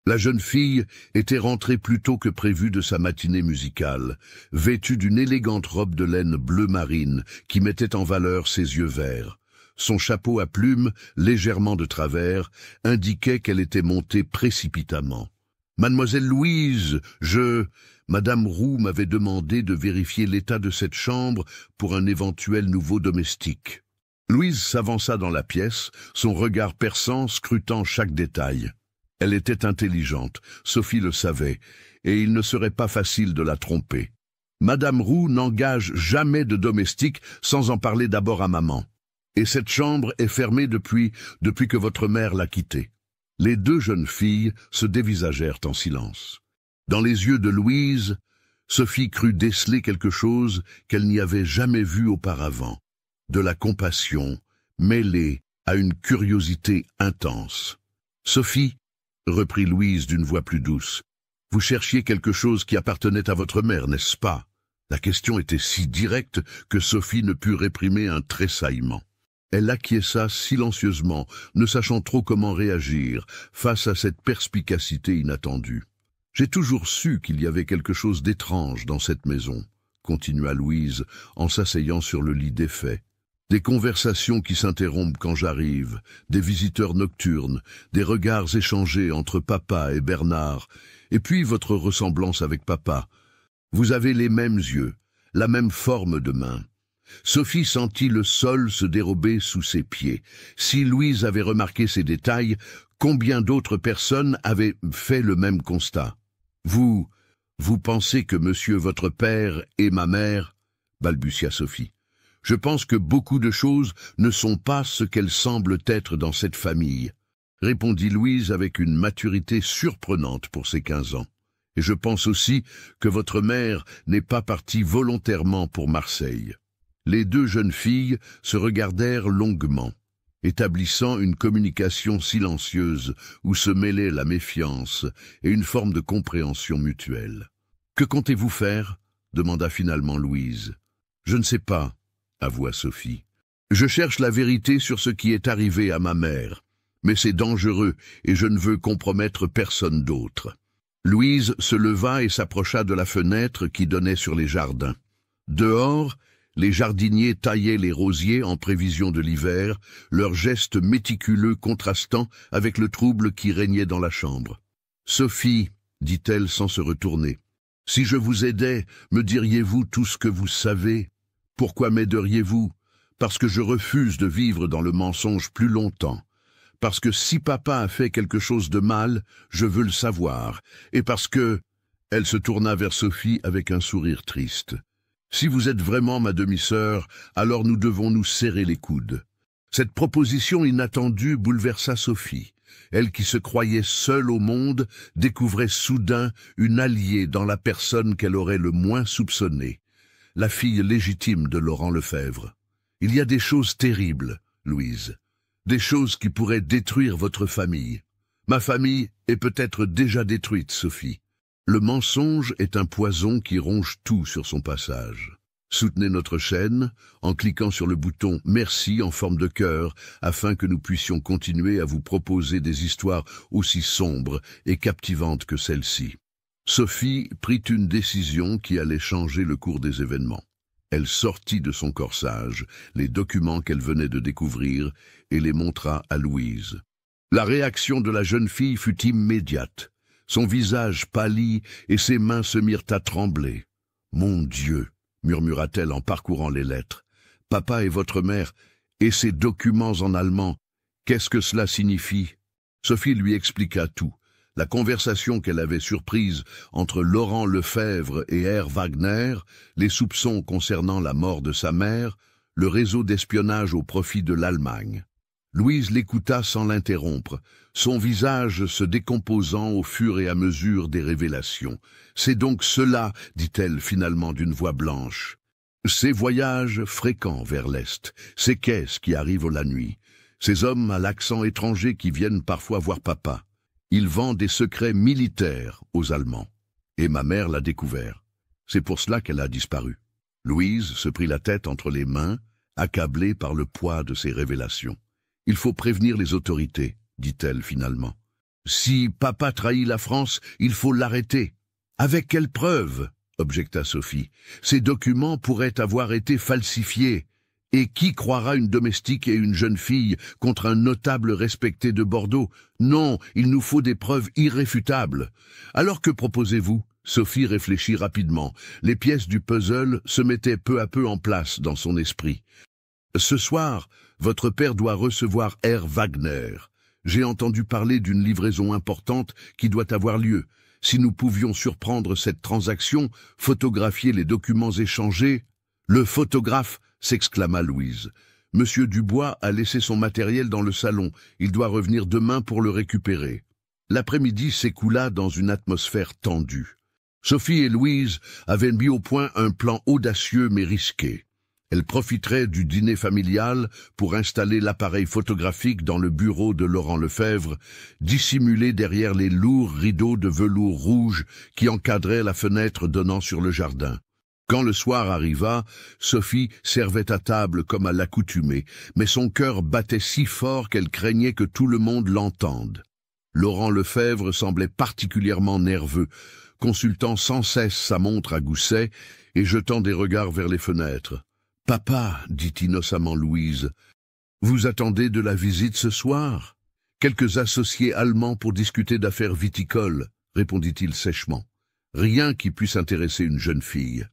La jeune fille était rentrée plus tôt que prévu de sa matinée musicale, vêtue d'une élégante robe de laine bleu marine qui mettait en valeur ses yeux verts. Son chapeau à plumes, légèrement de travers, indiquait qu'elle était montée précipitamment. « Mademoiselle Louise, Madame Roux m'avait demandé de vérifier l'état de cette chambre pour un éventuel nouveau domestique. » Louise s'avança dans la pièce, son regard perçant scrutant chaque détail. Elle était intelligente, Sophie le savait, et il ne serait pas facile de la tromper. Madame Roux n'engage jamais de domestique sans en parler d'abord à maman. Et cette chambre est fermée depuis que votre mère l'a quittée. » Les deux jeunes filles se dévisagèrent en silence. Dans les yeux de Louise, Sophie crut déceler quelque chose qu'elle n'y avait jamais vu auparavant. De la compassion mêlée à une curiosité intense. « Sophie, » reprit Louise d'une voix plus douce, « vous cherchiez quelque chose qui appartenait à votre mère, n'est-ce pas ?» La question était si directe que Sophie ne put réprimer un tressaillement. Elle acquiesça silencieusement, ne sachant trop comment réagir face à cette perspicacité inattendue. « J'ai toujours su qu'il y avait quelque chose d'étrange dans cette maison, » continua Louise en s'asseyant sur le lit défait. « Des conversations qui s'interrompent quand j'arrive, des visiteurs nocturnes, des regards échangés entre papa et Bernard, et puis votre ressemblance avec papa. Vous avez les mêmes yeux, la même forme de main. » Sophie sentit le sol se dérober sous ses pieds. Si Louise avait remarqué ces détails, combien d'autres personnes avaient fait le même constat? « Vous pensez que monsieur votre père et ma mère ?» balbutia Sophie. « Je pense que beaucoup de choses ne sont pas ce qu'elles semblent être dans cette famille, » répondit Louise avec une maturité surprenante pour ses 15 ans. « Et je pense aussi que votre mère n'est pas partie volontairement pour Marseille. » Les deux jeunes filles se regardèrent longuement, établissant une communication silencieuse où se mêlaient la méfiance et une forme de compréhension mutuelle. « Que comptez-vous faire ?» demanda finalement Louise. « Je ne sais pas, » avoua Sophie. « Je cherche la vérité sur ce qui est arrivé à ma mère, mais c'est dangereux et je ne veux compromettre personne d'autre. » Louise se leva et s'approcha de la fenêtre qui donnait sur les jardins. Dehors, Les jardiniers taillaient les rosiers en prévision de l'hiver, leurs gestes méticuleux contrastant avec le trouble qui régnait dans la chambre. « Sophie, dit-elle sans se retourner, si je vous aidais, me diriez-vous tout ce que vous savez? Pourquoi m'aideriez-vous? Parce que je refuse de vivre dans le mensonge plus longtemps. Parce que si papa a fait quelque chose de mal, je veux le savoir. Et parce que... » Elle se tourna vers Sophie avec un sourire triste. « Si vous êtes vraiment ma demi-sœur, alors nous devons nous serrer les coudes. » Cette proposition inattendue bouleversa Sophie. Elle qui se croyait seule au monde, découvrait soudain une alliée dans la personne qu'elle aurait le moins soupçonnée, la fille légitime de Laurent Lefebvre. « Il y a des choses terribles, Louise, des choses qui pourraient détruire votre famille. Ma famille est peut-être déjà détruite, Sophie. Le mensonge est un poison qui ronge tout sur son passage. Soutenez notre chaîne en cliquant sur le bouton « Merci » en forme de cœur afin que nous puissions continuer à vous proposer des histoires aussi sombres et captivantes que celle-ci. Sophie prit une décision qui allait changer le cours des événements. Elle sortit de son corsage les documents qu'elle venait de découvrir et les montra à Louise. La réaction de la jeune fille fut immédiate. Son visage pâlit et ses mains se mirent à trembler. « Mon Dieu !» murmura-t-elle en parcourant les lettres. « Papa et votre mère, et ces documents en allemand, qu'est-ce que cela signifie ?» Sophie lui expliqua tout. La conversation qu'elle avait surprise entre Laurent Lefebvre et R. Wagner, les soupçons concernant la mort de sa mère, le réseau d'espionnage au profit de l'Allemagne. Louise l'écouta sans l'interrompre, son visage se décomposant au fur et à mesure des révélations. « C'est donc cela, dit-elle finalement d'une voix blanche. Ces voyages fréquents vers l'Est, ces caisses qui arrivent la nuit, ces hommes à l'accent étranger qui viennent parfois voir papa. Ils vendent des secrets militaires aux Allemands. Et ma mère l'a découvert. C'est pour cela qu'elle a disparu. » Louise se prit la tête entre les mains, accablée par le poids de ces révélations. « Il faut prévenir les autorités, dit-elle finalement. Si papa trahit la France, il faut l'arrêter. Avec quelle preuve? Objecta Sophie. Ces documents pourraient avoir été falsifiés. Et qui croira une domestique et une jeune fille contre un notable respecté de Bordeaux? Non, il nous faut des preuves irréfutables. Alors que proposez-vous? Sophie réfléchit rapidement. Les pièces du puzzle se mettaient peu à peu en place dans son esprit. Ce soir, votre père doit recevoir R. Wagner. J'ai entendu parler d'une livraison importante qui doit avoir lieu. Si nous pouvions surprendre cette transaction, photographier les documents échangés... Le photographe, s'exclama Louise. Monsieur Dubois a laissé son matériel dans le salon. Il doit revenir demain pour le récupérer. L'après-midi s'écoula dans une atmosphère tendue. Sophie et Louise avaient mis au point un plan audacieux mais risqué. Elles profiteraient du dîner familial pour installer l'appareil photographique dans le bureau de Laurent Lefebvre, dissimulé derrière les lourds rideaux de velours rouge qui encadraient la fenêtre donnant sur le jardin. Quand le soir arriva, Sophie servait à table comme à l'accoutumée, mais son cœur battait si fort qu'elle craignait que tout le monde l'entende. Laurent Lefebvre semblait particulièrement nerveux, consultant sans cesse sa montre à gousset et jetant des regards vers les fenêtres. « Papa, dit innocemment Louise, vous attendez de la visite ce soir? Quelques associés allemands pour discuter d'affaires viticoles, répondit-il sèchement. Rien qui puisse intéresser une jeune fille.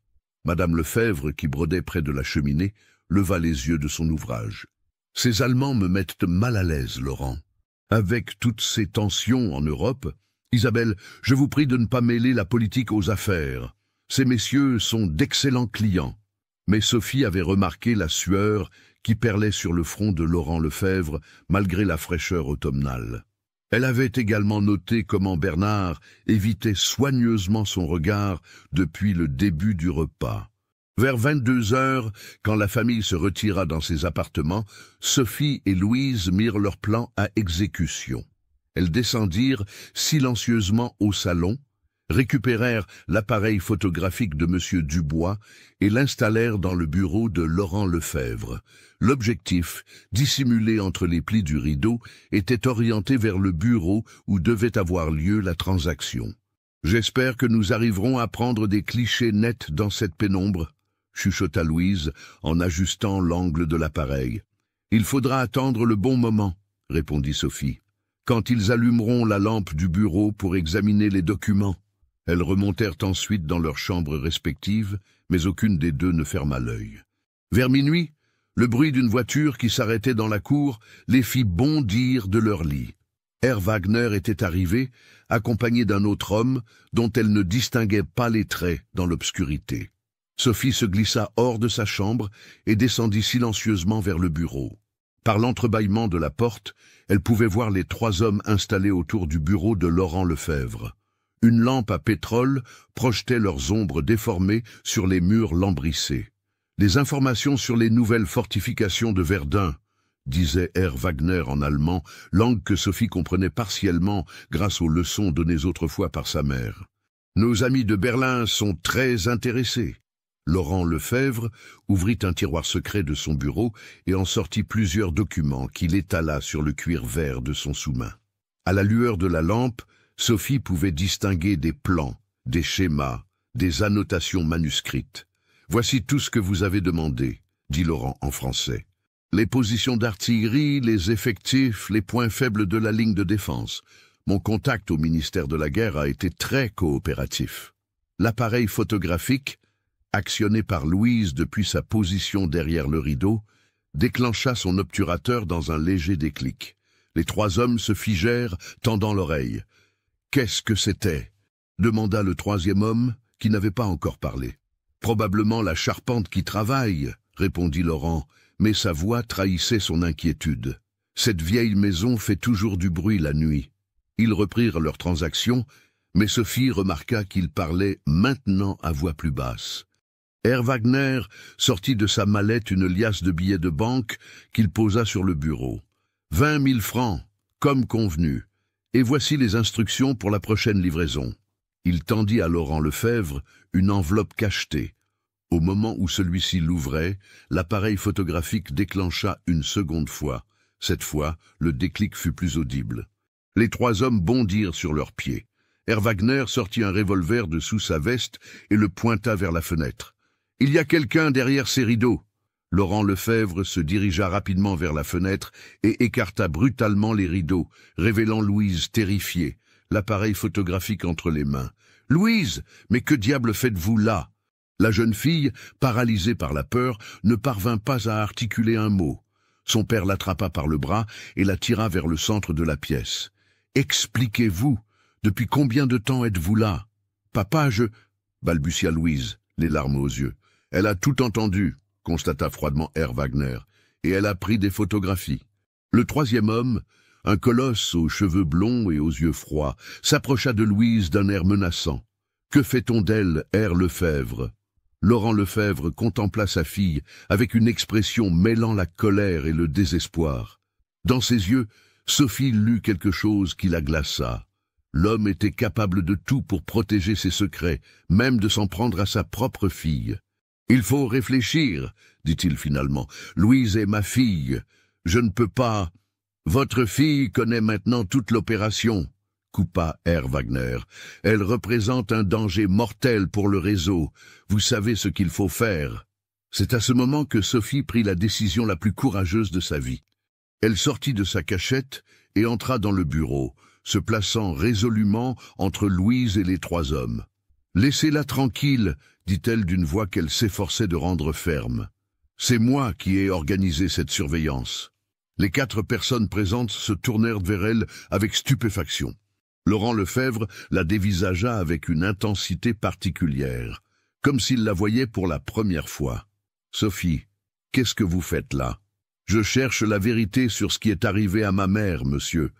Madame Lefebvre, qui brodait près de la cheminée, leva les yeux de son ouvrage. « Ces Allemands me mettent mal à l'aise, Laurent. Avec toutes ces tensions en Europe, Isabelle, je vous prie de ne pas mêler la politique aux affaires. Ces messieurs sont d'excellents clients. » Mais Sophie avait remarqué la sueur qui perlait sur le front de Laurent Lefebvre malgré la fraîcheur automnale. Elle avait également noté comment Bernard évitait soigneusement son regard depuis le début du repas. Vers 22 heures, quand la famille se retira dans ses appartements, Sophie et Louise mirent leur plan à exécution. Elles descendirent silencieusement au salon, récupérèrent l'appareil photographique de M. Dubois et l'installèrent dans le bureau de Laurent Lefebvre. L'objectif, dissimulé entre les plis du rideau, était orienté vers le bureau où devait avoir lieu la transaction. « J'espère que nous arriverons à prendre des clichés nets dans cette pénombre. » chuchota Louise en ajustant l'angle de l'appareil. « Il faudra attendre le bon moment, » répondit Sophie. « Quand ils allumeront la lampe du bureau pour examiner les documents. » Elles remontèrent ensuite dans leurs chambres respectives, mais aucune des deux ne ferma l'œil. Vers minuit, le bruit d'une voiture qui s'arrêtait dans la cour les fit bondir de leur lit. Herr Wagner était arrivé, accompagné d'un autre homme dont elle ne distinguait pas les traits dans l'obscurité. Sophie se glissa hors de sa chambre et descendit silencieusement vers le bureau. Par l'entrebâillement de la porte, elle pouvait voir les trois hommes installés autour du bureau de Laurent Lefebvre. Une lampe à pétrole projetait leurs ombres déformées sur les murs lambrissés. Les informations sur les nouvelles fortifications de Verdun, disait Herr Wagner en allemand, langue que Sophie comprenait partiellement grâce aux leçons données autrefois par sa mère. Nos amis de Berlin sont très intéressés. Laurent Lefebvre ouvrit un tiroir secret de son bureau et en sortit plusieurs documents qu'il étala sur le cuir vert de son sous-main. À la lueur de la lampe, Sophie pouvait distinguer des plans, des schémas, des annotations manuscrites. « Voici tout ce que vous avez demandé, » dit Laurent en français. « Les positions d'artillerie, les effectifs, les points faibles de la ligne de défense. Mon contact au ministère de la Guerre a été très coopératif. L'appareil photographique, actionné par Louise depuis sa position derrière le rideau, déclencha son obturateur dans un léger déclic. Les trois hommes se figèrent, tendant l'oreille. « Qu'est-ce que c'était » demanda le troisième homme, qui n'avait pas encore parlé. « Probablement la charpente qui travaille, » répondit Laurent, mais sa voix trahissait son inquiétude. « Cette vieille maison fait toujours du bruit la nuit. » Ils reprirent leur transaction, mais Sophie remarqua qu'ils parlaient maintenant à voix plus basse. Herr Wagner sortit de sa mallette une liasse de billets de banque qu'il posa sur le bureau. 20 000 francs, comme convenu. Et voici les instructions pour la prochaine livraison. Il tendit à Laurent Lefebvre une enveloppe cachetée. Au moment où celui-ci l'ouvrait, l'appareil photographique déclencha une seconde fois. Cette fois, le déclic fut plus audible. Les trois hommes bondirent sur leurs pieds. Herr Wagner sortit un revolver de sous sa veste et le pointa vers la fenêtre. « Il y a quelqu'un derrière ces rideaux !» Laurent Lefebvre se dirigea rapidement vers la fenêtre et écarta brutalement les rideaux, révélant Louise terrifiée, l'appareil photographique entre les mains. « Louise, mais que diable faites-vous là ?» La jeune fille, paralysée par la peur, ne parvint pas à articuler un mot. Son père l'attrapa par le bras et la tira vers le centre de la pièce. « Expliquez-vous, depuis combien de temps êtes-vous là ?»« Papa, je... » balbutia Louise, les larmes aux yeux. « Elle a tout entendu. » constata froidement Herr Wagner, et elle a pris des photographies. Le troisième homme, un colosse aux cheveux blonds et aux yeux froids, s'approcha de Louise d'un air menaçant. « Que fait-on d'elle, Herr Lefebvre ?» Laurent Lefebvre contempla sa fille avec une expression mêlant la colère et le désespoir. Dans ses yeux, Sophie lut quelque chose qui la glaça. L'homme était capable de tout pour protéger ses secrets, même de s'en prendre à sa propre fille. « Il faut réfléchir, » dit-il finalement. « Louise est ma fille. Je ne peux pas... »« Votre fille connaît maintenant toute l'opération, » coupa Herr Wagner. « Elle représente un danger mortel pour le réseau. Vous savez ce qu'il faut faire. » C'est à ce moment que Sophie prit la décision la plus courageuse de sa vie. Elle sortit de sa cachette et entra dans le bureau, se plaçant résolument entre Louise et les trois hommes. « Laissez-la tranquille, » dit-elle d'une voix qu'elle s'efforçait de rendre ferme. « C'est moi qui ai organisé cette surveillance. » Les quatre personnes présentes se tournèrent vers elle avec stupéfaction. Laurent Lefebvre la dévisagea avec une intensité particulière, comme s'il la voyait pour la première fois. « Sophie, qu'est-ce que vous faites là ? » « Je cherche la vérité sur ce qui est arrivé à ma mère, monsieur.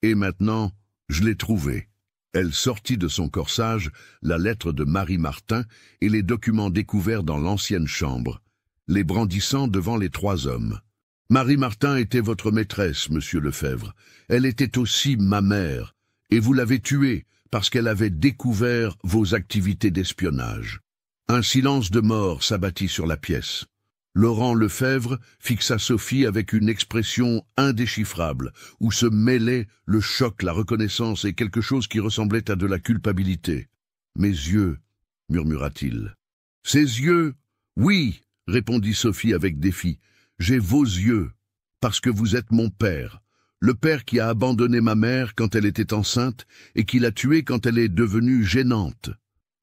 Et maintenant, je l'ai trouvée. » Elle sortit de son corsage la lettre de Marie Martin et les documents découverts dans l'ancienne chambre, les brandissant devant les trois hommes. « Marie Martin était votre maîtresse, monsieur Lefebvre. Elle était aussi ma mère, et vous l'avez tuée parce qu'elle avait découvert vos activités d'espionnage. » Un silence de mort s'abattit sur la pièce. Laurent Lefebvre fixa Sophie avec une expression indéchiffrable, où se mêlaient le choc, la reconnaissance et quelque chose qui ressemblait à de la culpabilité. « Mes yeux, » murmura-t-il. « Ces yeux, Oui, répondit Sophie avec défi, j'ai vos yeux, parce que vous êtes mon père. Le père qui a abandonné ma mère quand elle était enceinte et qui l'a tuée quand elle est devenue gênante.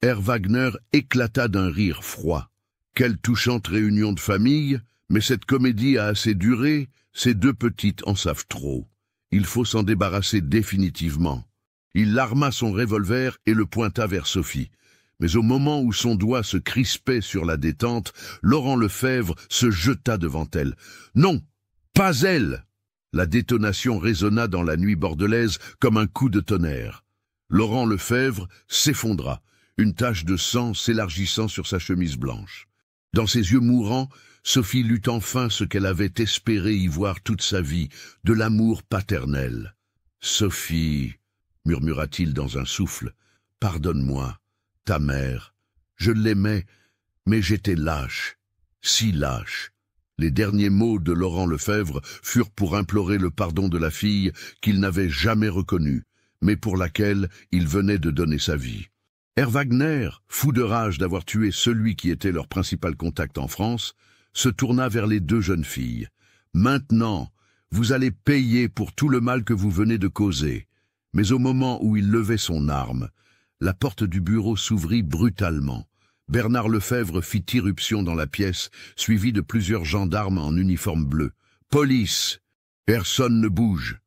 Herr Wagner éclata d'un rire froid. Quelle touchante réunion de famille, mais cette comédie a assez duré, ces deux petites en savent trop. Il faut s'en débarrasser définitivement. Il arma son revolver et le pointa vers Sophie. Mais au moment où son doigt se crispait sur la détente, Laurent Lefebvre se jeta devant elle. « Non, pas elle !» La détonation résonna dans la nuit bordelaise comme un coup de tonnerre. Laurent Lefebvre s'effondra, une tache de sang s'élargissant sur sa chemise blanche. Dans ses yeux mourants, Sophie lut enfin ce qu'elle avait espéré y voir toute sa vie, de l'amour paternel. « Sophie, » murmura-t-il dans un souffle, « pardonne-moi, ta mère. Je l'aimais, mais j'étais lâche, si lâche. » Les derniers mots de Laurent Lefebvre furent pour implorer le pardon de la fille qu'il n'avait jamais reconnue, mais pour laquelle il venait de donner sa vie. Herr Wagner, fou de rage d'avoir tué celui qui était leur principal contact en France, se tourna vers les deux jeunes filles. « Maintenant, vous allez payer pour tout le mal que vous venez de causer. » Mais au moment où il levait son arme, la porte du bureau s'ouvrit brutalement. Bernard Lefebvre fit irruption dans la pièce, suivi de plusieurs gendarmes en uniforme bleu. « Police !» Personne ne bouge.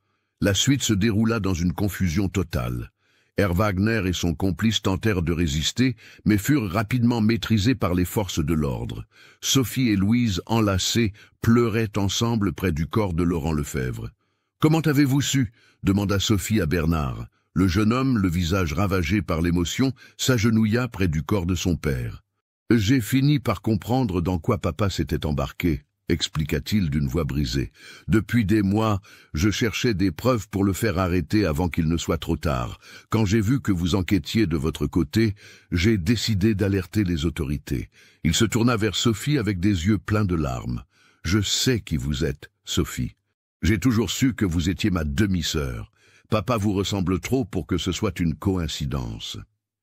La suite se déroula dans une confusion totale. Herr Wagner et son complice tentèrent de résister, mais furent rapidement maîtrisés par les forces de l'ordre. Sophie et Louise, enlacées, pleuraient ensemble près du corps de Laurent Lefebvre. « Comment avez-vous su ?» demanda Sophie à Bernard. Le jeune homme, le visage ravagé par l'émotion, s'agenouilla près du corps de son père. « J'ai fini par comprendre dans quoi papa s'était embarqué, » expliqua-t-il d'une voix brisée. « Depuis des mois, je cherchais des preuves pour le faire arrêter avant qu'il ne soit trop tard. Quand j'ai vu que vous enquêtiez de votre côté, j'ai décidé d'alerter les autorités. » Il se tourna vers Sophie avec des yeux pleins de larmes. « Je sais qui vous êtes, Sophie. J'ai toujours su que vous étiez ma demi-sœur. Papa vous ressemble trop pour que ce soit une coïncidence. »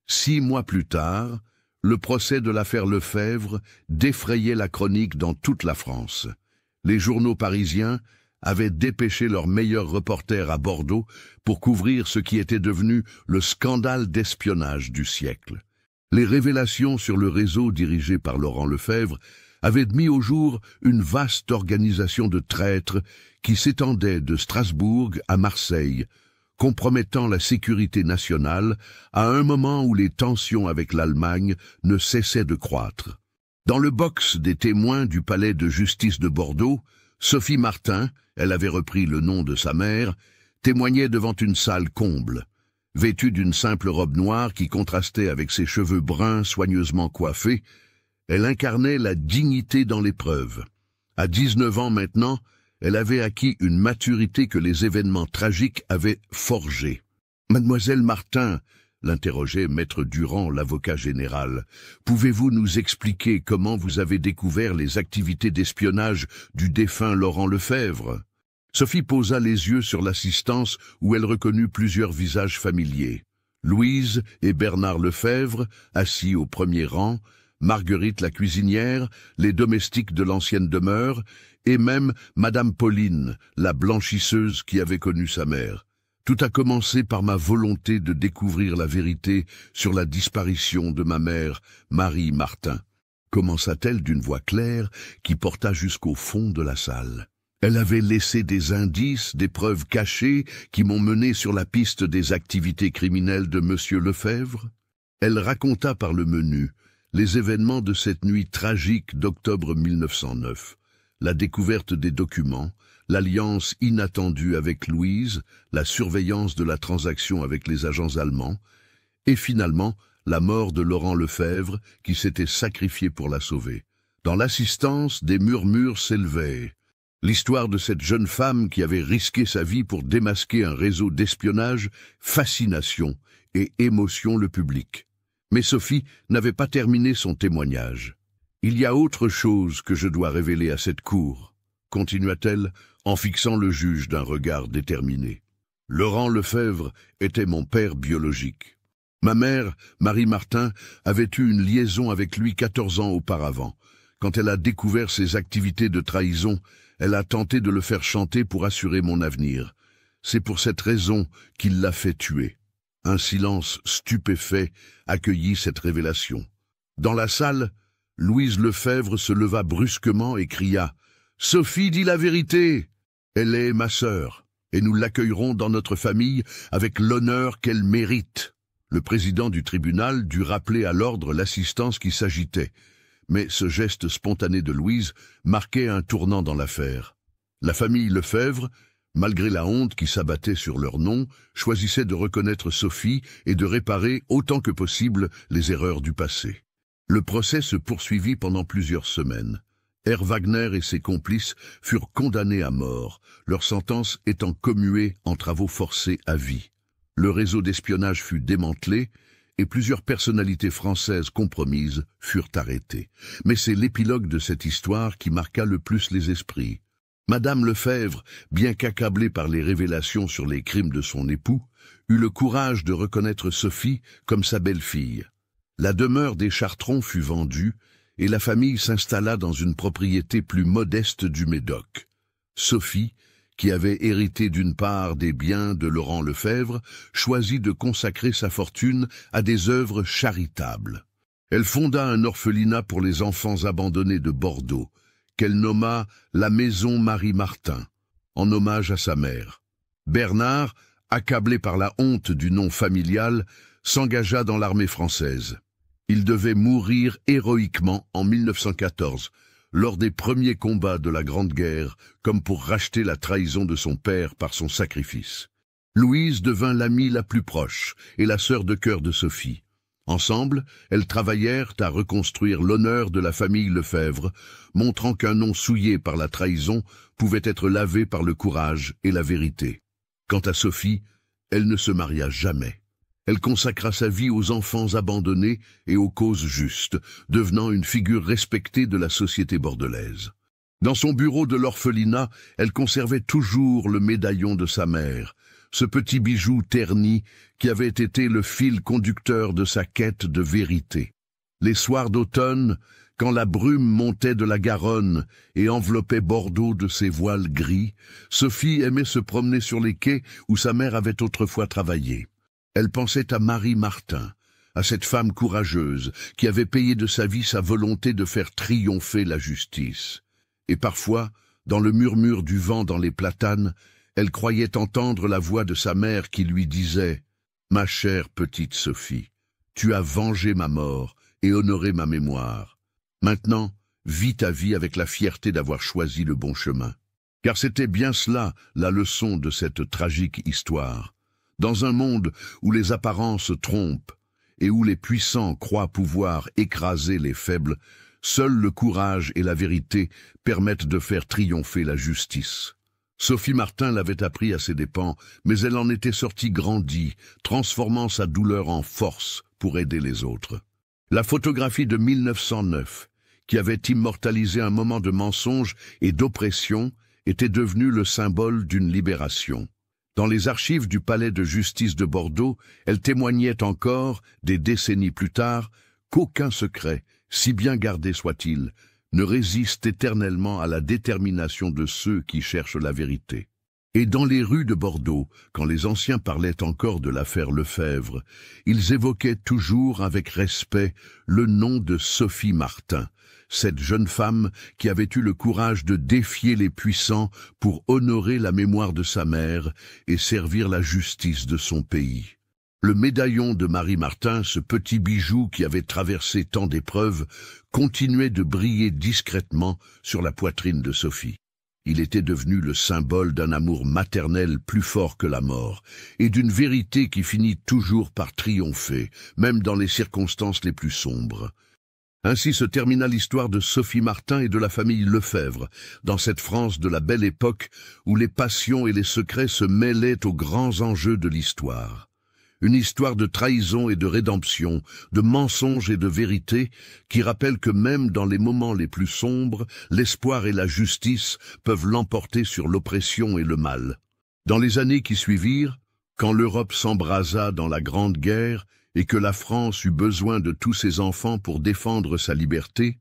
6 mois plus tard, le procès de l'affaire Lefebvre défrayait la chronique dans toute la France. Les journaux parisiens avaient dépêché leurs meilleurs reporters à Bordeaux pour couvrir ce qui était devenu le scandale d'espionnage du siècle. Les révélations sur le réseau dirigé par Laurent Lefebvre avaient mis au jour une vaste organisation de traîtres qui s'étendait de Strasbourg à Marseille, compromettant la sécurité nationale à un moment où les tensions avec l'Allemagne ne cessaient de croître. Dans le box des témoins du palais de justice de Bordeaux, Sophie Martin, elle avait repris le nom de sa mère, témoignait devant une salle comble. Vêtue d'une simple robe noire qui contrastait avec ses cheveux bruns soigneusement coiffés, elle incarnait la dignité dans l'épreuve. À 19 ans maintenant, elle avait acquis une maturité que les événements tragiques avaient forgée. « Mademoiselle Martin, » l'interrogeait Maître Durand, l'avocat général, « pouvez-vous nous expliquer comment vous avez découvert les activités d'espionnage du défunt Laurent Lefebvre ?» Sophie posa les yeux sur l'assistance où elle reconnut plusieurs visages familiers. Louise et Bernard Lefebvre, assis au premier rang, Marguerite la cuisinière, les domestiques de l'ancienne demeure, et même Madame Pauline, la blanchisseuse qui avait connu sa mère. Tout a commencé par ma volonté de découvrir la vérité sur la disparition de ma mère, Marie Martin, commença-t-elle d'une voix claire qui porta jusqu'au fond de la salle. Elle avait laissé des indices, des preuves cachées qui m'ont mené sur la piste des activités criminelles de Monsieur Lefebvre. Elle raconta par le menu les événements de cette nuit tragique d'octobre 1909. La découverte des documents, l'alliance inattendue avec Louise, la surveillance de la transaction avec les agents allemands, et finalement la mort de Laurent Lefebvre qui s'était sacrifié pour la sauver. Dans l'assistance, des murmures s'élevaient. L'histoire de cette jeune femme qui avait risqué sa vie pour démasquer un réseau d'espionnage, fascination et émotion le public. Mais Sophie n'avait pas terminé son témoignage. « Il y a autre chose que je dois révéler à cette cour, » continua-t-elle en fixant le juge d'un regard déterminé. « Laurent Lefebvre était mon père biologique. Ma mère, Marie Martin, avait eu une liaison avec lui 14 ans auparavant. Quand elle a découvert ses activités de trahison, elle a tenté de le faire chanter pour assurer mon avenir. C'est pour cette raison qu'il l'a fait tuer. » Un silence stupéfait accueillit cette révélation. Dans la salle, Louise Lefebvre se leva brusquement et cria « Sophie dit la vérité! Elle est ma sœur, et nous l'accueillerons dans notre famille avec l'honneur qu'elle mérite. » Le président du tribunal dut rappeler à l'ordre l'assistance qui s'agitait, mais ce geste spontané de Louise marquait un tournant dans l'affaire. La famille Lefebvre, malgré la honte qui s'abattait sur leur nom, choisissait de reconnaître Sophie et de réparer autant que possible les erreurs du passé. Le procès se poursuivit pendant plusieurs semaines. R. Wagner et ses complices furent condamnés à mort, leur sentence étant commuée en travaux forcés à vie. Le réseau d'espionnage fut démantelé et plusieurs personnalités françaises compromises furent arrêtées. Mais c'est l'épilogue de cette histoire qui marqua le plus les esprits. Madame Lefebvre, bien qu'accablée par les révélations sur les crimes de son époux, eut le courage de reconnaître Sophie comme sa belle-fille. La demeure des Chartrons fut vendue et la famille s'installa dans une propriété plus modeste du Médoc. Sophie, qui avait hérité d'une part des biens de Laurent Lefebvre, choisit de consacrer sa fortune à des œuvres charitables. Elle fonda un orphelinat pour les enfants abandonnés de Bordeaux, qu'elle nomma la Maison Marie-Martin, en hommage à sa mère. Bernard, accablé par la honte du nom familial, s'engagea dans l'armée française. Il devait mourir héroïquement en 1914, lors des premiers combats de la Grande Guerre, comme pour racheter la trahison de son père par son sacrifice. Louise devint l'amie la plus proche et la sœur de cœur de Sophie. Ensemble, elles travaillèrent à reconstruire l'honneur de la famille Lefebvre, montrant qu'un nom souillé par la trahison pouvait être lavé par le courage et la vérité. Quant à Sophie, elle ne se maria jamais. Elle consacra sa vie aux enfants abandonnés et aux causes justes, devenant une figure respectée de la société bordelaise. Dans son bureau de l'orphelinat, elle conservait toujours le médaillon de sa mère, ce petit bijou terni qui avait été le fil conducteur de sa quête de vérité. Les soirs d'automne, quand la brume montait de la Garonne et enveloppait Bordeaux de ses voiles gris, Sophie aimait se promener sur les quais où sa mère avait autrefois travaillé. Elle pensait à Marie-Martin, à cette femme courageuse qui avait payé de sa vie sa volonté de faire triompher la justice. Et parfois, dans le murmure du vent dans les platanes, elle croyait entendre la voix de sa mère qui lui disait « Ma chère petite Sophie, tu as vengé ma mort et honoré ma mémoire. Maintenant, vis ta vie avec la fierté d'avoir choisi le bon chemin. » Car c'était bien cela, la leçon de cette tragique histoire. Dans un monde où les apparences trompent et où les puissants croient pouvoir écraser les faibles, seul le courage et la vérité permettent de faire triompher la justice. Sophie Martin l'avait appris à ses dépens, mais elle en était sortie grandie, transformant sa douleur en force pour aider les autres. La photographie de 1909, qui avait immortalisé un moment de mensonge et d'oppression, était devenue le symbole d'une libération. Dans les archives du palais de justice de Bordeaux, elle témoignait encore, des décennies plus tard, qu'aucun secret, si bien gardé soit-il, ne résiste éternellement à la détermination de ceux qui cherchent la vérité. Et dans les rues de Bordeaux, quand les anciens parlaient encore de l'affaire Lefebvre, ils évoquaient toujours avec respect le nom de Sophie Martin, cette jeune femme qui avait eu le courage de défier les puissants pour honorer la mémoire de sa mère et servir la justice de son pays. Le médaillon de Marie-Martin, ce petit bijou qui avait traversé tant d'épreuves, continuait de briller discrètement sur la poitrine de Sophie. Il était devenu le symbole d'un amour maternel plus fort que la mort, et d'une vérité qui finit toujours par triompher, même dans les circonstances les plus sombres. Ainsi se termina l'histoire de Sophie Martin et de la famille Lefebvre, dans cette France de la Belle Époque où les passions et les secrets se mêlaient aux grands enjeux de l'histoire. Une histoire de trahison et de rédemption, de mensonges et de vérité, qui rappelle que même dans les moments les plus sombres, l'espoir et la justice peuvent l'emporter sur l'oppression et le mal. Dans les années qui suivirent, quand l'Europe s'embrasa dans la Grande Guerre, et que la France eut besoin de tous ses enfants pour défendre sa liberté,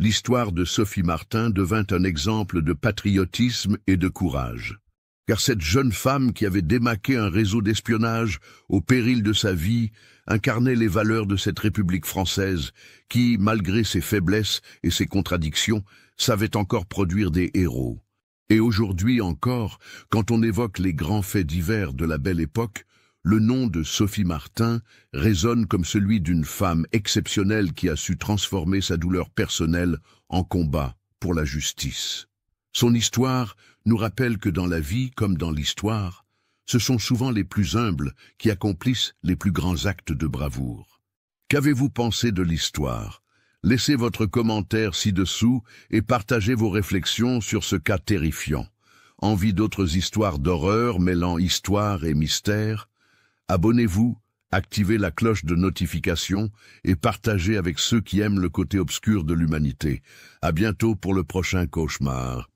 L'histoire de Sophie Martin devint un exemple de patriotisme et de courage. Car cette jeune femme qui avait démaqué un réseau d'espionnage au péril de sa vie incarnait les valeurs de cette République française qui, malgré ses faiblesses et ses contradictions, savait encore produire des héros. Et aujourd'hui encore, quand on évoque les grands faits divers de la Belle Époque, le nom de Sophie Martin résonne comme celui d'une femme exceptionnelle qui a su transformer sa douleur personnelle en combat pour la justice. Son histoire nous rappelle que dans la vie comme dans l'histoire, ce sont souvent les plus humbles qui accomplissent les plus grands actes de bravoure. Qu'avez-vous pensé de l'histoire? Laissez votre commentaire ci-dessous et partagez vos réflexions sur ce cas terrifiant. Envie d'autres histoires d'horreur mêlant histoire et mystère? Abonnez-vous, activez la cloche de notification et partagez avec ceux qui aiment le côté obscur de l'humanité. À bientôt pour le prochain cauchemar.